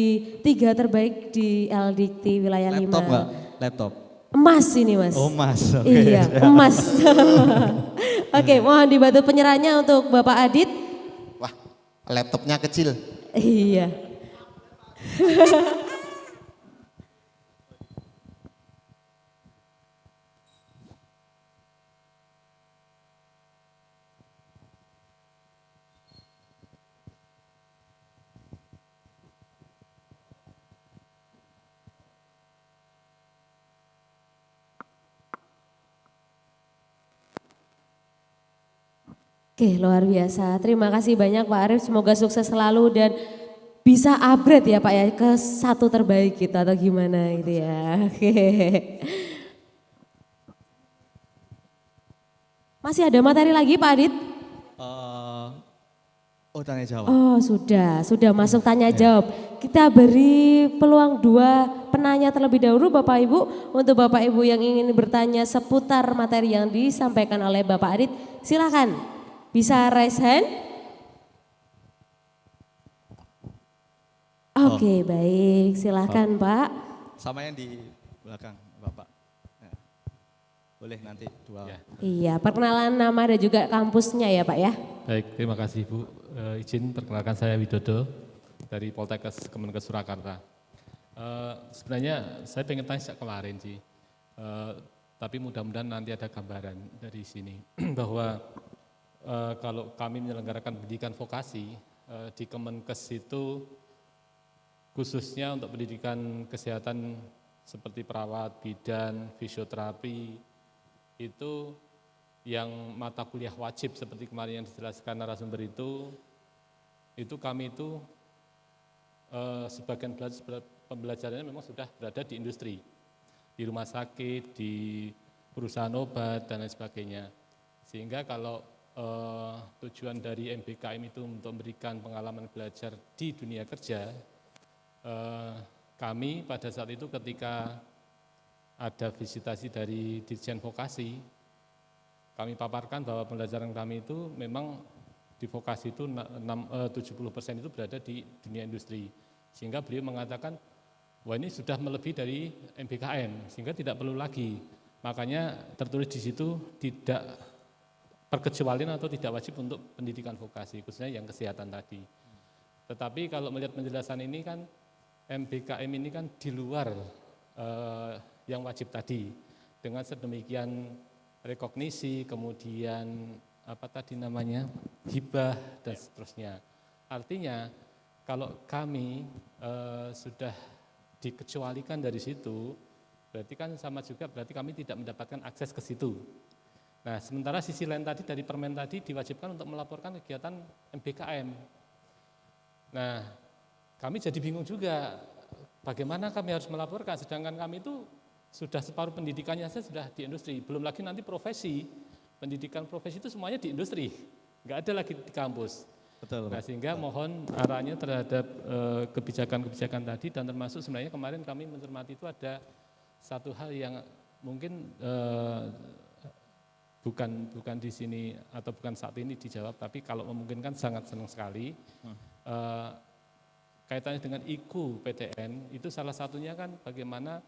3 terbaik di LDikti wilayah 5. Laptop enggak? Laptop. Emas ini Mas. Oh emas. Okay. Iya emas. Oke, mohon dibantu penyerahannya untuk Bapak Adit. Wah, laptopnya kecil. Iya. Oke, luar biasa. Terima kasih banyak Pak Arief. Semoga sukses selalu dan bisa upgrade ya Pak ya ke 1 terbaik gitu atau gimana gitu ya. Oke. Masih ada materi lagi Pak Adit? Tanya jawab. Oh sudah masuk tanya jawab. Kita beri peluang 2 penanya terlebih dahulu Bapak Ibu. Untuk Bapak Ibu yang ingin bertanya seputar materi yang disampaikan oleh Bapak Adit, silakan. Bisa raise hand? Oke, baik, silakan Pak. Sama yang di belakang Bapak. Nah, boleh nanti 2. Ya. Iya, perkenalan nama dan juga kampusnya ya Pak ya. Baik, terima kasih Bu. Izin perkenalkan saya Widodo dari Poltekkes Kemenkes Surakarta. Sebenarnya saya pengen tanya sejak kemarin sih, tapi mudah-mudahan nanti ada gambaran dari sini bahwa kalau kami menyelenggarakan pendidikan vokasi di Kemenkes itu khususnya untuk pendidikan kesehatan seperti perawat, bidan, fisioterapi itu yang mata kuliah wajib seperti kemarin yang dijelaskan narasumber itu kami itu sebagian pembelajarannya memang sudah berada di industri, di rumah sakit, di perusahaan obat dan lain sebagainya. Sehingga kalau tujuan dari MBKM itu untuk memberikan pengalaman belajar di dunia kerja, kami pada saat itu ketika ada visitasi dari Dirjen Vokasi, kami paparkan bahwa pembelajaran kami itu memang di vokasi itu 70% itu berada di dunia industri. Sehingga beliau mengatakan, wah ini sudah melebihi dari MBKM, sehingga tidak perlu lagi. Makanya tertulis di situ tidak perkecualian atau tidak wajib untuk pendidikan vokasi, khususnya yang kesehatan tadi. Tetapi kalau melihat penjelasan ini kan, MBKM ini kan di luar yang wajib tadi. Dengan sedemikian rekognisi, kemudian apa tadi namanya, hibah dan seterusnya. Artinya kalau kami sudah dikecualikan dari situ, berarti kan sama juga berarti kami tidak mendapatkan akses ke situ. Nah, sementara sisi lain tadi dari permen tadi diwajibkan untuk melaporkan kegiatan MBKM. Nah, kami jadi bingung juga bagaimana kami harus melaporkan, sedangkan kami itu sudah separuh pendidikannya saja sudah di industri, belum lagi nanti profesi, pendidikan profesi itu semuanya di industri, nggak ada lagi di kampus. Betul. Nah, sehingga mohon arahannya terhadap kebijakan-kebijakan tadi, dan termasuk sebenarnya kemarin kami mencermati itu ada satu hal yang mungkin bukan di sini atau bukan saat ini dijawab, tapi kalau memungkinkan sangat senang sekali. Kaitannya dengan IKU PTN itu salah satunya kan bagaimana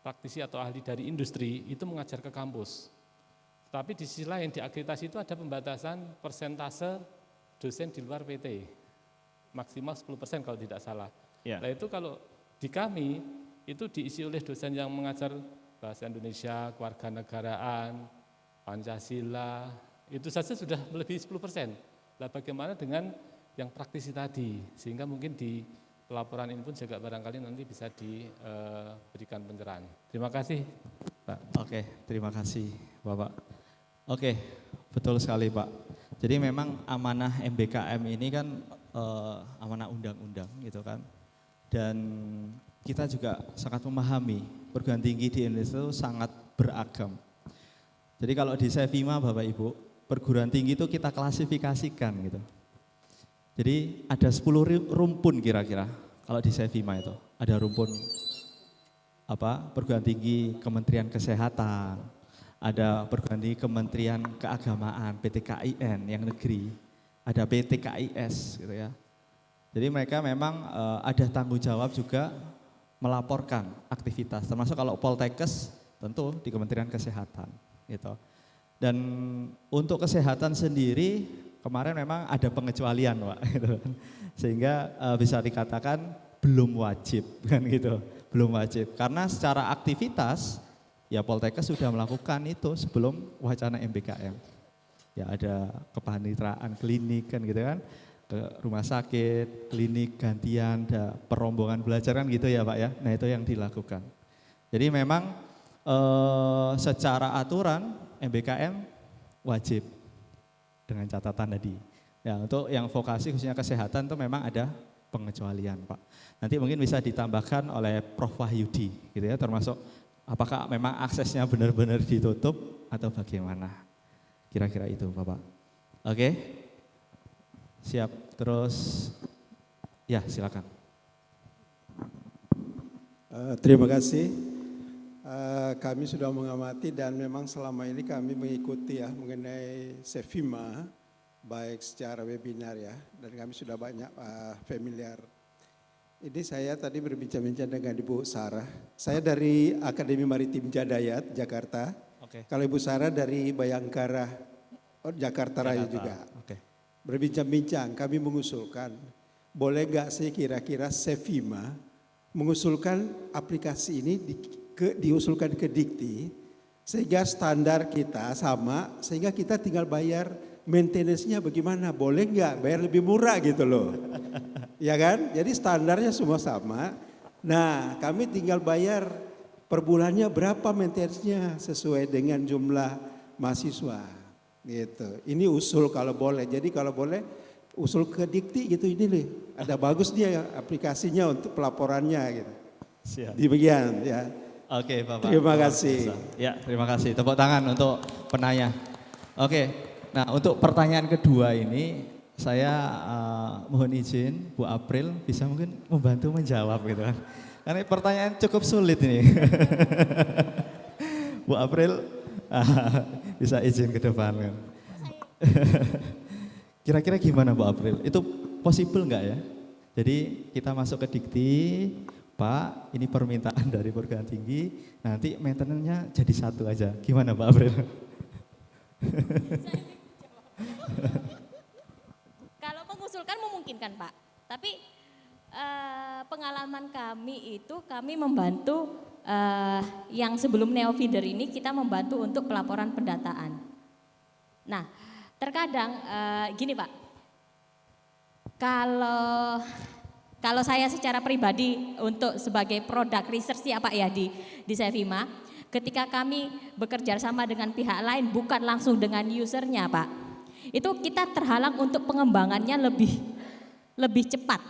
praktisi atau ahli dari industri itu mengajar ke kampus. Tapi di sisi lain di akreditasi itu ada pembatasan persentase dosen di luar PT, maksimal 10% kalau tidak salah. Ya. Nah itu kalau di kami itu diisi oleh dosen yang mengajar bahasa Indonesia, kewarganegaraan, Pancasila, itu saja sudah melebihi 10%. Nah bagaimana dengan yang praktisi tadi, sehingga mungkin di pelaporan ini pun juga barangkali nanti bisa diberikan pencerahan. Terima kasih, Pak. Oke, terima kasih Bapak. Oke, betul sekali Pak. Jadi memang amanah MBKM ini kan amanah undang-undang gitu kan. Dan kita juga sangat memahami perguruan tinggi di Indonesia itu sangat beragam. Jadi kalau di Sevima Bapak Ibu, perguruan tinggi itu kita klasifikasikan gitu. Jadi ada 10 rumpun kira-kira kalau di Sevima itu. Ada rumpun perguruan tinggi Kementerian Kesehatan, ada perguruan tinggi Kementerian Keagamaan, PTKIN yang negeri, ada PTKIS gitu ya. Jadi mereka memang ada tanggung jawab juga melaporkan aktivitas, termasuk kalau Poltekkes tentu di Kementerian Kesehatan gitu. Dan untuk kesehatan sendiri kemarin memang ada pengecualian Pak, gitu. Sehingga bisa dikatakan belum wajib kan gitu, belum wajib. Karena secara aktivitas ya Poltekkes sudah melakukan itu sebelum wacana MBKM. Ya ada kepanitraan klinik kan gitu kan, ke rumah sakit, klinik gantian, ada perombongan belajar kan gitu ya Pak ya. Nah itu yang dilakukan. Jadi memang secara aturan MBKM wajib dengan catatan tadi. Ya untuk yang vokasi khususnya kesehatan itu memang ada pengecualian Pak. Nanti mungkin bisa ditambahkan oleh Prof. Wahyudi gitu ya, termasuk apakah memang aksesnya benar-benar ditutup atau bagaimana. Kira-kira itu Bapak. Oke. Siap. Terus ya silakan. Terima kasih. Kami sudah mengamati dan memang selama ini kami mengikuti ya mengenai Sevima baik secara webinar ya, dan kami sudah banyak familiar. Ini saya tadi berbincang-bincang dengan Ibu Sarah. Saya dari Akademi Maritim Jadayat Jakarta. Oke. Kalau Ibu Sarah dari Bayangkara Jakarta Raya juga. Oke. Berbincang-bincang kami mengusulkan boleh nggak sih kira-kira Sevima mengusulkan aplikasi ini diusulkan ke Dikti sehingga standar kita sama, sehingga kita tinggal bayar maintenance-nya bagaimana, boleh nggak bayar lebih murah gitu loh. Ya kan, jadi standarnya semua sama. Nah kami tinggal bayar per bulannya berapa maintenance-nya sesuai dengan jumlah mahasiswa gitu. Ini usul kalau boleh, jadi kalau boleh usul ke Dikti gitu, ini nih ada bagus dia aplikasinya untuk pelaporannya gitu. Siap. Demikian ya. Oke Bapak. Terima kasih. Ya terima kasih. Tepuk tangan untuk penanya. Oke, Nah untuk pertanyaan kedua ini saya mohon izin Bu April bisa mungkin membantu menjawab gitu kan. Karena pertanyaan cukup sulit ini. Bu April bisa izin ke depan kan. Kira-kira gimana Bu April? Itu possible nggak ya? Jadi kita masuk ke dikti, Pak ini permintaan dari perguruan tinggi, nanti maintenance-nya jadi satu aja. Gimana Bu April? Kalau mengusulkan memungkinkan Pak, tapi pengalaman kami itu kami membantu yang sebelum neofeeder ini kita membantu untuk pelaporan pendataan. Nah terkadang gini Pak, kalau saya secara pribadi untuk sebagai produk research ya Pak ya di Sevima, ketika kami bekerja sama dengan pihak lain bukan langsung dengan usernya Pak, itu kita terhalang untuk pengembangannya lebih cepat.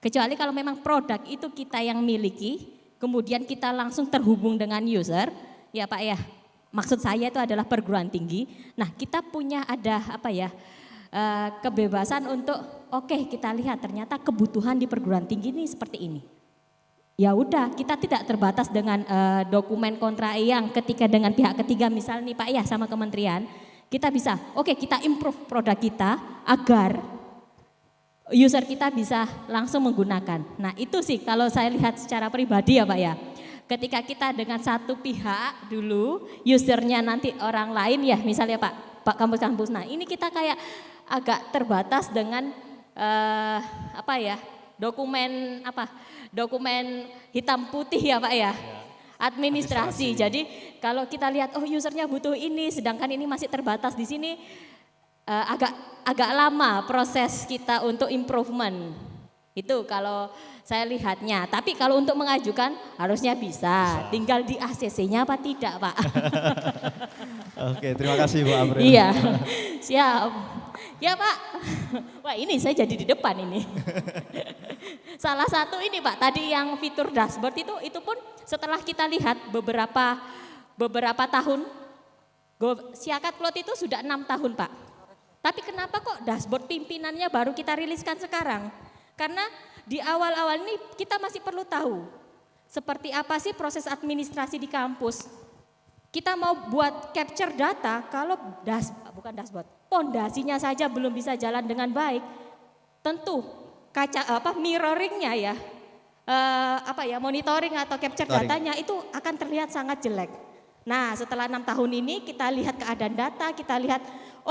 Kecuali kalau memang produk itu kita yang miliki, kemudian kita langsung terhubung dengan user, ya Pak ya. Maksud saya itu adalah perguruan tinggi. Nah kita punya ada kebebasan untuk oke, kita lihat ternyata kebutuhan di perguruan tinggi ini seperti ini. Ya udah, kita tidak terbatas dengan dokumen kontrak yang ketika dengan pihak ketiga misalnya nih Pak ya sama kementerian, kita bisa kita improve produk kita agar user kita bisa langsung menggunakan. Nah itu sih kalau saya lihat secara pribadi ya Pak ya. Ketika kita dengan satu pihak dulu, usernya nanti orang lain ya misalnya Pak kampus-kampus. Nah ini kita kayak agak terbatas dengan dokumen hitam putih ya Pak ya. Administrasi. Jadi kalau kita lihat usernya butuh ini, sedangkan ini masih terbatas di sini, agak lama proses kita untuk improvement. Itu kalau saya lihatnya. Tapi kalau untuk mengajukan harusnya bisa. Tinggal di ACC-nya apa tidak Pak? Oke, terima kasih Bu April. Iya, siap. Ya Pak, wah ini saya jadi di depan ini. Salah satu ini Pak, tadi yang fitur dashboard itu pun setelah kita lihat beberapa tahun, Siakat Cloud itu sudah 6 tahun Pak. Tapi kenapa kok dashboard pimpinannya baru kita riliskan sekarang? Karena di awal-awal ini kita masih perlu tahu seperti apa sih proses administrasi di kampus. Kita mau buat capture data kalau pondasinya saja belum bisa jalan dengan baik. Tentu mirroringnya ya, monitoring atau capture datanya itu akan terlihat sangat jelek. Nah setelah 6 tahun ini kita lihat keadaan data, kita lihat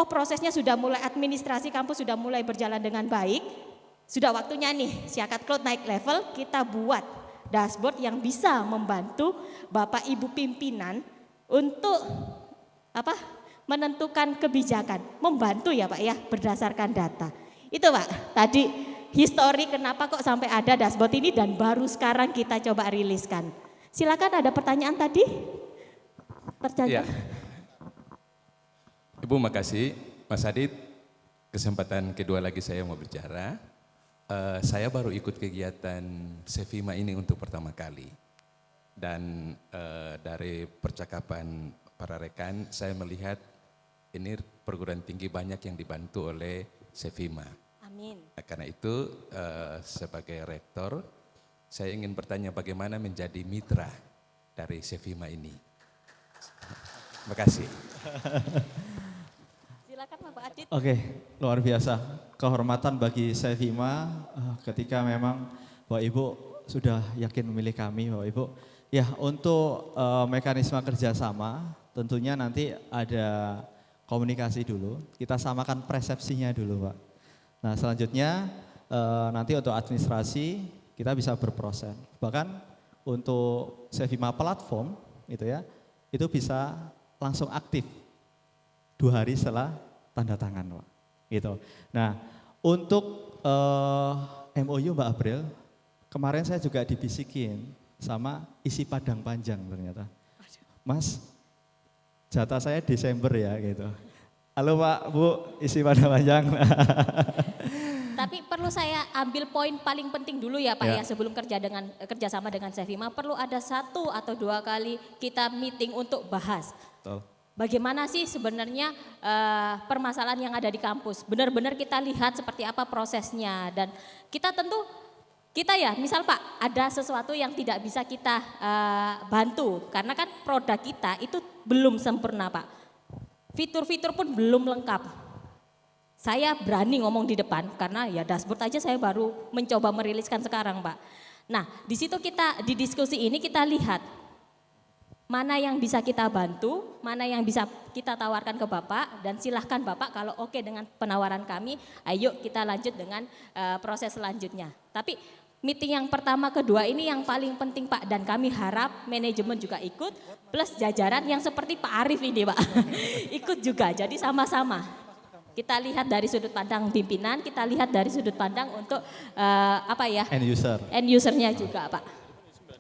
prosesnya sudah mulai administrasi kampus sudah mulai berjalan dengan baik. Sudah waktunya nih Siakat Cloud naik level, kita buat dashboard yang bisa membantu Bapak Ibu pimpinan untuk menentukan kebijakan, membantu ya Pak ya berdasarkan data. Itu Pak, tadi histori kenapa kok sampai ada dashboard ini dan baru sekarang kita coba riliskan. Silakan ada pertanyaan tadi? Ya. Ibu makasih, Mas Adit, kesempatan kedua lagi saya mau bicara. Saya baru ikut kegiatan Sevima ini untuk pertama kali. Dan dari percakapan para rekan, saya melihat ini perguruan tinggi banyak yang dibantu oleh Sevima. Amin. Nah, karena itu sebagai rektor, saya ingin bertanya bagaimana menjadi mitra dari Sevima ini. Terima kasih. Silakan Bapak Adit. Oke, luar biasa. Kehormatan bagi Sevima ketika memang Bapak Ibu sudah yakin memilih kami Bapak Ibu. Ya untuk mekanisme kerjasama tentunya nanti ada komunikasi dulu. Kita samakan persepsinya dulu Pak. Nah selanjutnya nanti untuk administrasi kita bisa berproses. Bahkan untuk Sevima platform itu bisa langsung aktif 2 hari setelah tanda tangan Pak. Gitu. Nah untuk MOU Mbak April, kemarin saya juga dibisikin sama isi padang panjang ternyata. Mas, jatah saya Desember ya gitu. Halo Pak, Bu, isi padang panjang. Tapi perlu saya ambil poin paling penting dulu ya Pak ya sebelum kerjasama dengan Sevima perlu ada 1 atau 2 kali kita meeting untuk bahas. Betul. bagaimana sih sebenarnya permasalahan yang ada di kampus. Benar-benar kita lihat seperti apa prosesnya dan kita tentu kita ya, misal Pak, ada sesuatu yang tidak bisa kita bantu karena kan produk kita itu belum sempurna Pak. Fitur-fitur pun belum lengkap. Saya berani ngomong di depan karena ya dashboard aja saya baru mencoba meriliskan sekarang Pak. Nah di situ kita di diskusi ini kita lihat mana yang bisa kita bantu, mana yang bisa kita tawarkan ke Bapak dan silahkan Bapak kalau oke dengan penawaran kami, ayo kita lanjut dengan proses selanjutnya. Tapi meeting yang pertama, kedua ini yang paling penting Pak dan kami harap manajemen juga ikut plus jajaran yang seperti Pak Arief ini Pak ikut juga jadi sama-sama. Kita lihat dari sudut pandang pimpinan, kita lihat dari sudut pandang untuk End user. End usernya juga Pak.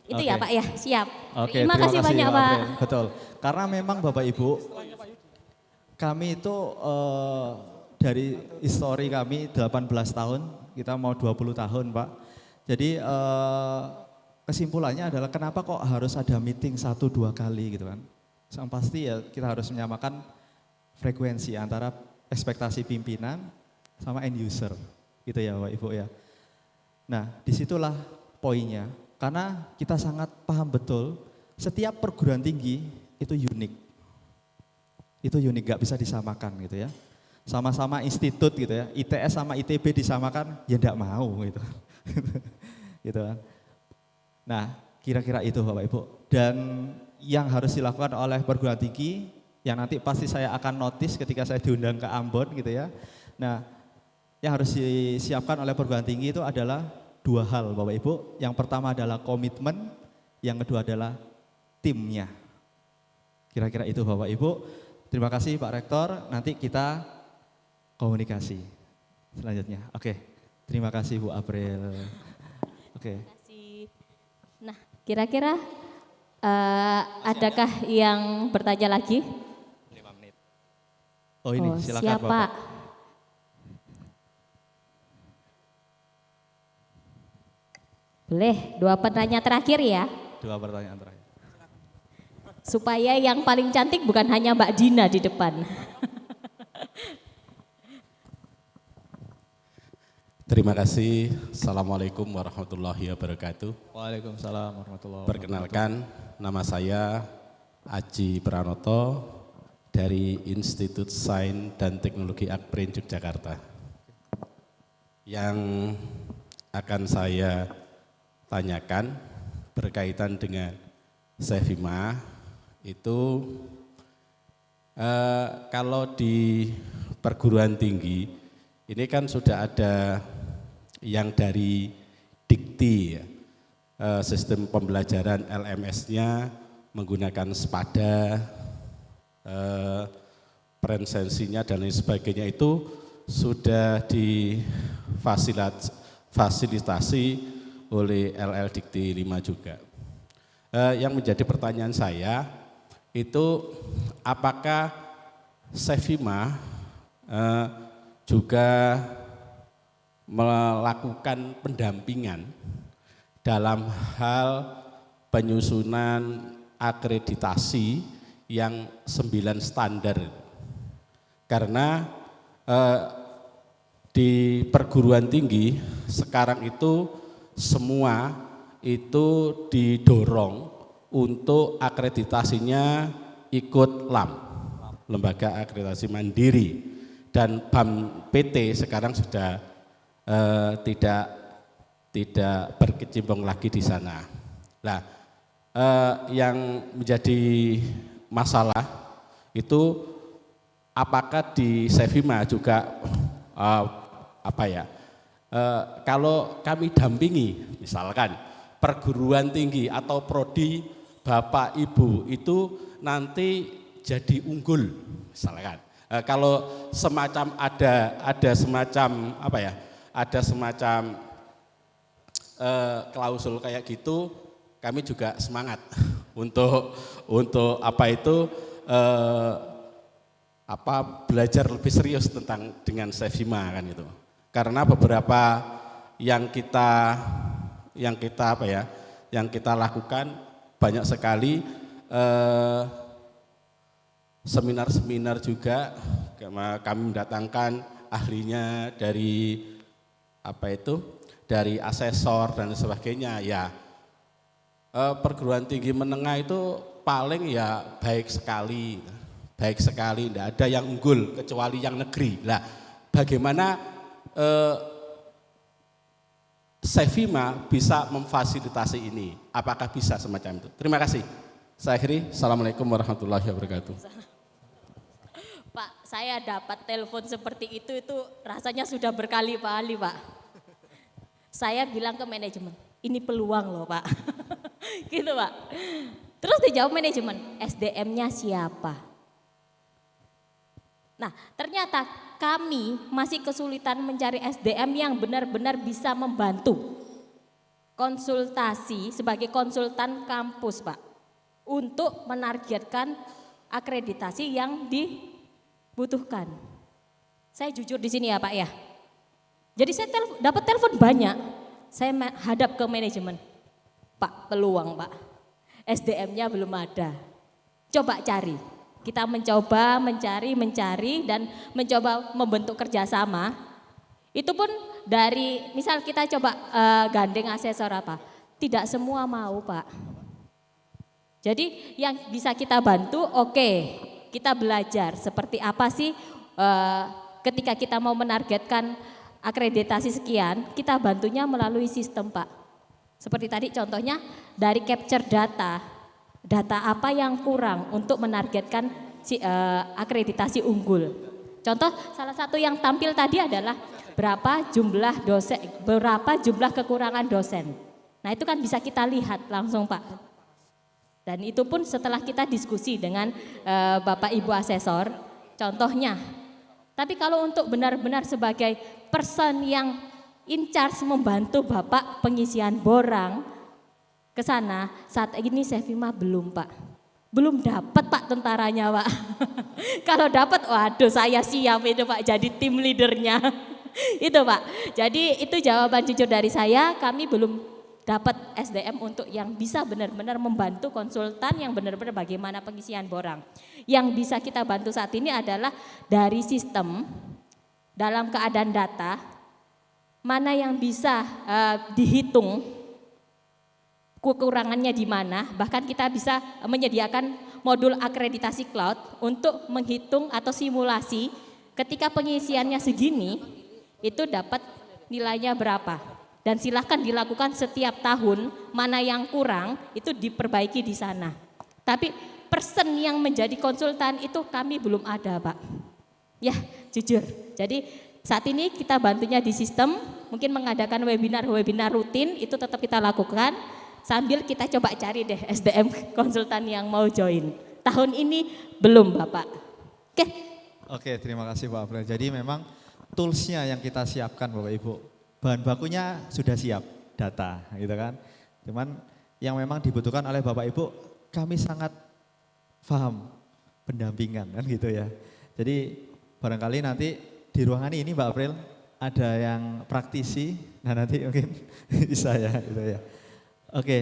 Itu ya Pak ya, siap. Terima kasih banyak Pak. April. Betul, karena memang Bapak Ibu kami itu dari histori kami 18 tahun, kita mau 20 tahun Pak. Jadi kesimpulannya adalah kenapa kok harus ada meeting 1-2 kali gitu kan. Yang pasti ya kita harus menyamakan frekuensi antara ekspektasi pimpinan sama end user gitu ya Bapak Ibu ya. Nah disitulah poinnya, karena kita sangat paham betul setiap perguruan tinggi itu unik. Itu unik, gak bisa disamakan gitu ya. Sama-sama institut gitu ya, ITS sama ITB disamakan ya enggak mau gitu. Gitu kan. Nah, kira-kira itu Bapak Ibu. Dan yang harus dilakukan oleh perguruan tinggi yang nanti pasti saya akan notice ketika saya diundang ke Ambon gitu ya. Nah, yang harus disiapkan oleh perguruan tinggi itu adalah 2 hal Bapak Ibu. Yang pertama adalah komitmen, yang kedua adalah timnya. Kira-kira itu Bapak Ibu. Terima kasih Pak Rektor, nanti kita komunikasi selanjutnya. Oke. Terima kasih Bu April. Oke. Terima kasih. Nah, kira-kira adakah yang bertanya lagi? 5 menit. Oh ini silakan siapa? Bapak. Boleh, 2 pertanyaan terakhir ya. 2 pertanyaan terakhir. Supaya yang paling cantik bukan hanya Mbak Dina di depan. Terima kasih. Assalamualaikum warahmatullahi wabarakatuh. Waalaikumsalam warahmatullahi wabarakatuh. Perkenalkan, nama saya Aji Pranoto dari Institut Sains dan Teknologi Akprin Yogyakarta. Yang akan saya tanyakan berkaitan dengan Sevima itu kalau di perguruan tinggi ini kan sudah ada yang dari dikti ya, sistem pembelajaran LMS-nya menggunakan SPADA, presensinya dan lain sebagainya itu sudah difasilitasi oleh LL Dikti 5 juga. Yang menjadi pertanyaan saya itu apakah Sevima juga melakukan pendampingan dalam hal penyusunan akreditasi yang 9 standar. Karena di perguruan tinggi sekarang itu semua itu didorong untuk akreditasinya ikut LAM, Lembaga Akreditasi Mandiri, dan BAM PT sekarang sudah tidak berkecimpung lagi di sana. Nah, yang menjadi masalah itu apakah di Sevima juga kalau kami dampingi misalkan perguruan tinggi atau prodi Bapak Ibu itu nanti jadi unggul misalkan. Kalau semacam ada semacam klausul kayak gitu, kami juga semangat untuk belajar lebih serius dengan Sevima kan itu. Karena beberapa yang kita lakukan banyak sekali seminar-seminar juga, kami mendatangkan ahlinya dari dari asesor dan sebagainya. Ya, perguruan tinggi menengah itu paling ya baik sekali, tidak ada yang unggul kecuali yang negeri. Lah, bagaimana Sevima bisa memfasilitasi ini? Apakah bisa semacam itu? Terima kasih. Saya akhiri. Assalamualaikum warahmatullahi wabarakatuh. Pak, saya dapat telepon seperti itu rasanya sudah berkali-kali, Pak. Saya bilang ke manajemen, ini peluang loh, Pak. Gitu, Pak. Terus dijawab manajemen, SDM-nya siapa? Nah, ternyata kami masih kesulitan mencari SDM yang benar-benar bisa membantu konsultasi sebagai konsultan kampus, Pak, untuk menargetkan akreditasi yang dibutuhkan. Saya jujur di sini ya, Pak ya. Jadi saya dapat telepon banyak, saya hadap ke manajemen, Pak, peluang, Pak, SDM-nya belum ada, coba cari. Kita mencoba mencari dan mencoba membentuk kerjasama. Itu pun dari misal kita coba gandeng asesor apa, tidak semua mau, Pak. Jadi yang bisa kita bantu, oke, kita belajar seperti apa sih ketika kita mau menargetkan akreditasi sekian, kita bantunya melalui sistem, Pak. Seperti tadi contohnya dari capture data apa yang kurang untuk menargetkan akreditasi unggul. Contoh salah satu yang tampil tadi adalah berapa jumlah dosen, berapa jumlah kekurangan dosen. Nah itu kan bisa kita lihat langsung, Pak. Dan itu pun setelah kita diskusi dengan Bapak Ibu asesor, contohnya. Tapi kalau untuk benar-benar sebagai person yang in charge membantu Bapak pengisian borang ke sana, saat ini Sevima belum, Pak. Belum dapat, Pak, tentaranya, Pak. Kalau dapat, waduh saya siap itu, Pak, jadi tim leadernya. Itu, Pak. Jadi itu jawaban jujur dari saya, kami belum dapat SDM untuk yang bisa benar-benar membantu konsultan yang benar-benar bagaimana pengisian borang. Yang bisa kita bantu saat ini adalah dari sistem, dalam keadaan data, mana yang bisa dihitung, kekurangannya di mana, bahkan kita bisa menyediakan modul akreditasi cloud untuk menghitung atau simulasi ketika pengisiannya segini, itu dapat nilainya berapa. Dan silahkan dilakukan setiap tahun, mana yang kurang itu diperbaiki di sana. Tapi person yang menjadi konsultan itu kami belum ada, Pak. Ya, jujur. Jadi saat ini kita bantunya di sistem, mungkin mengadakan webinar rutin, itu tetap kita lakukan. Sambil kita coba cari deh SDM konsultan yang mau join. Tahun ini belum, Bapak. Oke, terima kasih Pak April. Jadi memang toolsnya yang kita siapkan Bapak Ibu. Bahan bakunya sudah siap, data gitu kan. Cuman yang memang dibutuhkan oleh Bapak Ibu, kami sangat paham pendampingan kan gitu ya. Jadi barangkali nanti di ruangan ini Mbak April ada yang praktisi, nah nanti mungkin bisa ya gitu ya. Oke,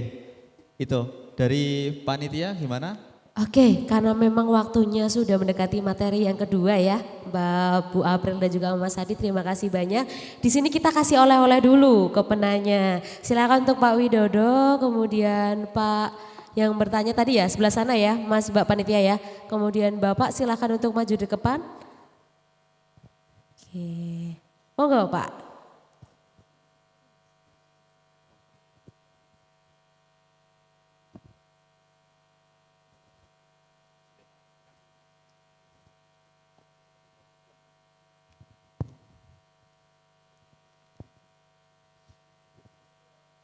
itu dari panitia gimana? Oke, karena memang waktunya sudah mendekati materi yang kedua ya, Mbak Bu April dan juga Mas Hadi, terima kasih banyak. Di sini kita kasih oleh-oleh dulu ke penanya. Silakan untuk Pak Widodo, kemudian Pak yang bertanya tadi ya sebelah sana ya, Mas Mbak panitia ya. Kemudian Bapak silakan untuk maju ke depan. Oke, monggo Pak.